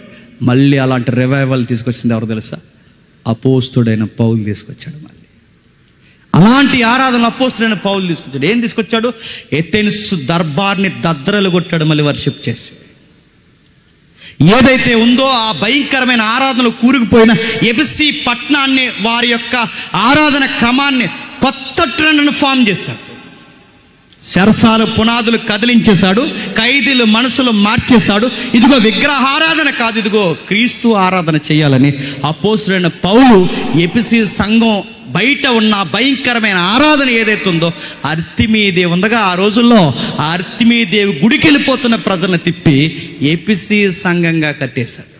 మళ్ళీ అలాంటి రివైవల్ తీసుకొచ్చింది ఎవరు తెలుసా? అపోస్తుడైన పౌలు తీసుకొచ్చాడు. మళ్ళీ అలాంటి ఆరాధన అపోస్తుడైన పౌలు తీసుకొచ్చాడు. ఏం తీసుకొచ్చాడు? ఎథెన్స్ దర్బార్ని దద్దరలు కొట్టాడు మళ్ళీ వర్షిప్ చేసి. ఏదైతే ఉందో ఆ భయంకరమైన ఆరాధనలు కూరుకుపోయిన ఎఫెసీ పట్టణాన్ని, వారి యొక్క ఆరాధన క్రమాన్ని కొత్త ట్రెండ్ను ఫామ్ చేశాడు. శరసాలు పునాదులు కదిలించేశాడు, ఖైదీలు మనసులు మార్చేశాడు. ఇదిగో విగ్రహారాధన కాదు, ఇదిగో క్రీస్తు ఆరాధన చేయాలని అపోస్తుడైన పౌలు ఎఫెసీ సంఘం బయట ఉన్న భయంకరమైన ఆరాధన ఏదైతే ఉందో అర్తిమీదేవి ఉందగా, ఆ రోజుల్లో ఆ అర్తిమీదేవి గుడికి వెళ్ళిపోతున్న ప్రజలను తిప్పి ఎఫెసీ సంఘంగా కట్టేశాడు.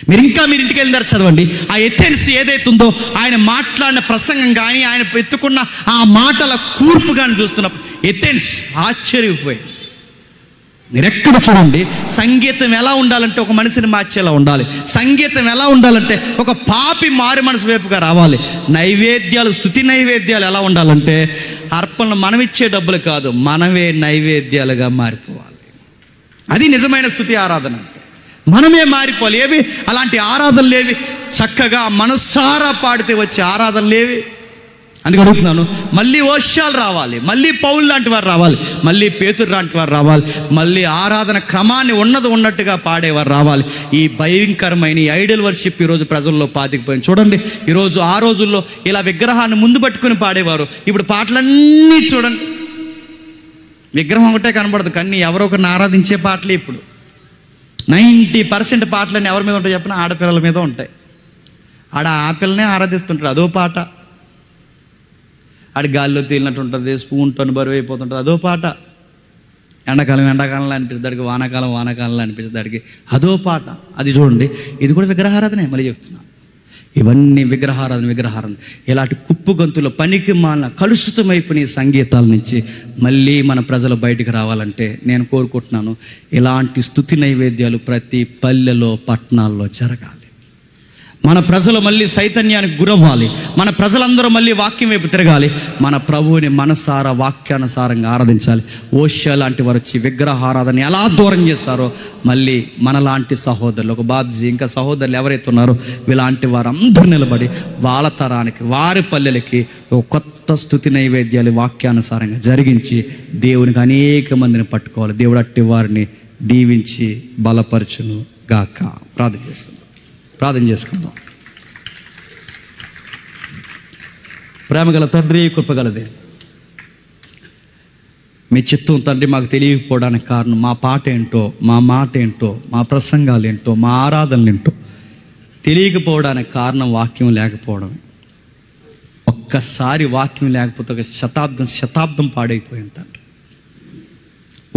మీరు ఇంటికి వెళ్ళినారు చదవండి. ఆ ఎథెన్స్ ఏదైతే ఉందో ఆయన మాట్లాడిన ప్రసంగం కానీ ఆయన ఎత్తుకున్న ఆ మాటల కూర్పు కానీ చూస్తున్నప్పుడు ఎథెన్స్ ఆశ్చర్యపోయింది. మీరెక్కడ చూడండి, సంగీతం ఎలా ఉండాలంటే ఒక మనిషిని మార్చేలా ఉండాలి. సంగీతం ఎలా ఉండాలంటే ఒక పాపి మారు మనసు వైపుగా రావాలి. నైవేద్యాలు, స్తుతి నైవేద్యాలు ఎలా ఉండాలంటే అర్పణలు మనమిచ్చే డబ్బులు కాదు, మనమే నైవేద్యాలుగా మారిపోవాలి. అది నిజమైన స్తుతి ఆరాధన అంటే. మనమే మారిపోవాలి. ఏవి అలాంటి ఆరాధనలు లేవి? చక్కగా మనసారా పాడితే వచ్చే ఆరాధనలు లేవి? అందుకే అడుగుతున్నాను, మళ్ళీ ఓష్యాలు రావాలి, మళ్ళీ పౌలు లాంటి వారు రావాలి, మళ్ళీ పేతురు లాంటి వారు రావాలి, మళ్ళీ ఆరాధన క్రమాన్ని ఉన్నట్టుగా పాడేవారు రావాలి. ఈ భయంకరమైన ఈ ఐడల్ వర్షిప్ ఈరోజు ప్రజల్లో పాతికిపోయింది. చూడండి, ఈరోజు ఆ రోజుల్లో ఇలా విగ్రహాన్ని ముందు పట్టుకుని పాడేవారు. ఇప్పుడు పాటలన్నీ చూడండి, విగ్రహం ఒకటే కనబడదు కానీ ఎవరో ఒకరిని ఆరాధించే పాటలే. ఇప్పుడు 90% పాటలన్నీ ఎవరి మీద ఉంటాయి చెప్పిన? ఆడపిల్లల మీద ఉంటాయి. ఆ పిల్లనే ఆరాధిస్తుంటాడు, అదో పాట. గాలిలో తేలినట్టు ఉంటుంది, స్పూన్తో బరువు అయిపోతుంటుంది, అదో పాట. ఎండాకాలంలో అనిపిస్తుంది, వానాకాలంలో అనిపిస్తుంది, అదో పాట. అది చూడండి, ఇది కూడా విగ్రహారాధనే. మళ్ళీ చెప్తున్నా, ఇవన్నీ విగ్రహారాధన. ఇలాంటి కుప్పు గంతుల పనికి మాలిన కలుషితమైపోయిన సంగీతాల నుంచి మళ్ళీ మన ప్రజలు బయటికి రావాలంటే నేను కోరుకుంటున్నాను, ఇలాంటి స్తుతి నైవేద్యాలు ప్రతి పల్లెలో, పట్టణాల్లో జరగాలి. మన ప్రజలు మళ్ళీ చైతన్యానికి గురవ్వాలి. మన ప్రజలందరూ మళ్ళీ వాక్యం వైపు తిరగాలి. మన ప్రభువుని మనసారా వాక్యానుసారంగా ఆరాధించాలి. ఓష్య లాంటి వారు వచ్చి విగ్రహారాధన ఎలా దూరం చేస్తారో మళ్ళీ మనలాంటి సహోదరులు, ఒక బాబ్జీ ఇంకా సహోదరులు ఎవరైతే ఉన్నారో వీలాంటి వారు అందరూ నిలబడి వాళ్ళ తరానికి, వారి పల్లెలకి ఒక కొత్త స్తుతి నైవేద్యాలు వాక్యానుసారంగా జరిగించి దేవునికి అనేక మందిని పట్టుకోవాలి. దేవుడు అట్టి వారిని దీవించి బలపరచును గాక. ప్రార్థన చేసుకుందాం. ప్రేమగల తండ్రి, కృపగలదే, మీ చిత్తం తండ్రి మాకు తెలియకపోవడానికి కారణం మా పాట ఏంటో, మా మాట ఏంటో, మా ప్రసంగాలు ఏంటో, మా ఆరాధనలు ఏంటో తెలియకపోవడానికి కారణం వాక్యం లేకపోవడమే. ఒక్కసారి వాక్యం లేకపోతే ఒక శతాబ్దం పాడైపోయింది తండ్రి.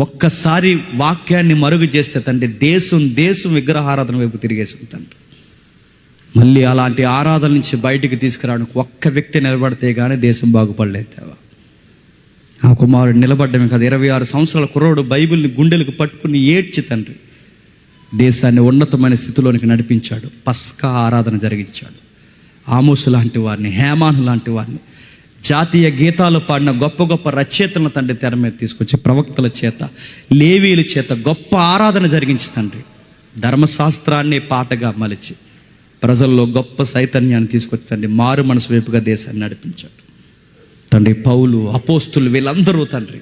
ఒక్కసారి వాక్యాన్ని మరుగు చేస్తే తండ్రి దేశం విగ్రహారాధన వైపు తిరిగేసింది తండ్రి. మళ్ళీ అలాంటి ఆరాధన నుంచి బయటికి తీసుకురావడానికి ఒక్క వ్యక్తి నిలబడితే కానీ దేశం బాగుపడలేదు. ఆ కుమారుడు నిలబడ్డమే కదా, 26 సంవత్సరాల కుర్రోడు బైబిల్ని గుండెలకు పట్టుకుని ఏడ్చి తండ్రి దేశాన్ని ఉన్నతమైన స్థితిలోనికి నడిపించాడు. పస్కా ఆరాధన జరిగించాడు. ఆమోసు లాంటి వారిని, హేమాను లాంటి వారిని, జాతీయ గీతాలు పాడిన గొప్ప రచయితలను తండ్రి తెర మీద తీసుకొచ్చి ప్రవక్తల చేత, లేవీల చేత గొప్ప ఆరాధన జరిగించి తండ్రి ధర్మశాస్త్రాన్ని పాటగా మలిచి ప్రజల్లో గొప్ప చైతన్యాన్ని తీసుకొచ్చి తండ్రి మారు మనసు వైపుగా దేశాన్ని నడిపించాడు. తండ్రి పౌలు, అపోస్తులు వీళ్ళందరూ తండ్రి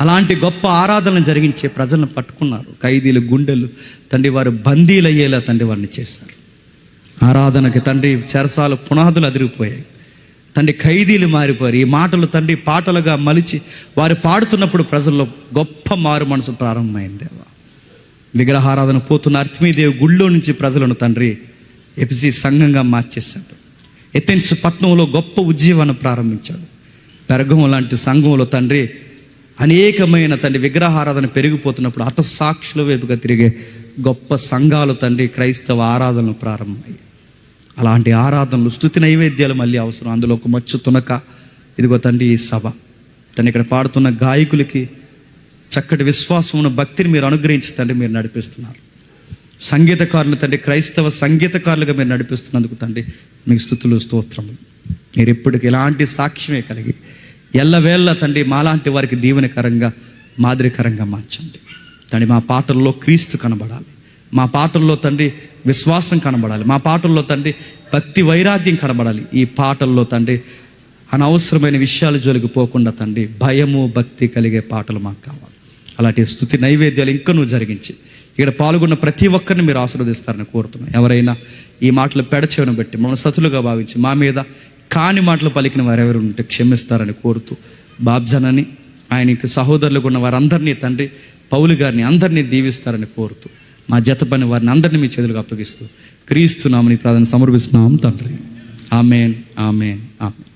అలాంటి గొప్ప ఆరాధన జరిగించే ప్రజలను పట్టుకున్నారు. ఖైదీలు గుండెలు తండ్రి వారు బందీలు అయ్యేలా తండ్రి వారిని చేశారు. ఆరాధనకి తండ్రి చెరసాల పునాదులు అదిరిపోయాయి. తండ్రి ఖైదీలు మారిపోయారు. ఈ మాటలు తండ్రి పాటలుగా మలిచి వారు పాడుతున్నప్పుడు ప్రజల్లో గొప్ప మారు మనసు ప్రారంభమైంది. విగ్రహారాధన పోతున్న అర్తిమీదేవి గుళ్ళో నుంచి ప్రజలను తండ్రి ఎపిసి సంఘంగా మార్చేశాడు. ఎథెన్స్ పట్టణంలో గొప్ప ఉజ్జీవాన్ని ప్రారంభించాడు. పెరగం లాంటి సంఘంలో తండ్రి అనేకమైన తండ్రి విగ్రహారాధన పెరిగిపోతున్నప్పుడు హతసాక్షుల వైపుగా తిరిగే గొప్ప సంఘాలు తండ్రి క్రైస్తవ ఆరాధనలు ప్రారంభమయ్యాయి. అలాంటి ఆరాధనలు, స్తుతి నైవేద్యాలు మళ్ళీ అవసరం. అందులో ఒక మచ్చు తునక. ఇదిగో తండ్రి ఈ సభ తండ్రి ఇక్కడ పాడుతున్న గాయకులకి చక్కటి విశ్వాసమును, భక్తిని మీరు అనుగ్రహించి తండ్రి మీరు నడిపిస్తున్నారు. సంగీతకారులు తండ్రి క్రైస్తవ సంగీతకారులుగా మీరు నడిపిస్తున్నందుకు తండ్రి మీకు స్తుతులు, స్తోత్రములు. మీరు ఎప్పటికీ ఇలాంటి సాక్ష్యమే కలిగి ఎల్లవేళ్ళ తండ్రి మాలాంటి వారికి దీవెనకరంగా, మాదిరికరంగా మార్చండి తండ్రి. మా పాటల్లో క్రీస్తు కనబడాలి. మా పాటల్లో తండ్రి విశ్వాసం కనబడాలి. మా పాటల్లో తండ్రి భక్తి వైరాగ్యం కనబడాలి. ఈ పాటల్లో తండ్రి అనవసరమైన విషయాలు జోలికి పోకుండా తండ్రి భయము, భక్తి కలిగే పాటలు మాకు కావాలి. అలాంటి స్తుతి నైవేద్యాలు ఇంకా నువ్వు జరిగించి ఇక్కడ పాల్గొన్న ప్రతి ఒక్కరిని మీరు ఆశీర్వదిస్తారని కోరుతున్నాను. ఎవరైనా ఈ మాటలు పెడచెవిన బట్టి మమ్మల్ని సతులుగా భావించి మా మీద కాని మాటలు పలికిన వారెవరు ఉంటే క్షమిస్తారని కోరుతూ, బాబ్జనని ఆయనకి సహోదరులుగా ఉన్న వారందరినీ తండ్రి, పౌలు గారిని అందరినీ దీవిస్తారని కోరుతూ, మా జత పని వారిని అందరినీ మీ చేతులకు అప్పగిస్తూ క్రీస్తు నామమున ప్రార్థన సమర్పిస్తున్నాం తండ్రి. ఆమేన్, ఆమేన్, ఆమేన్.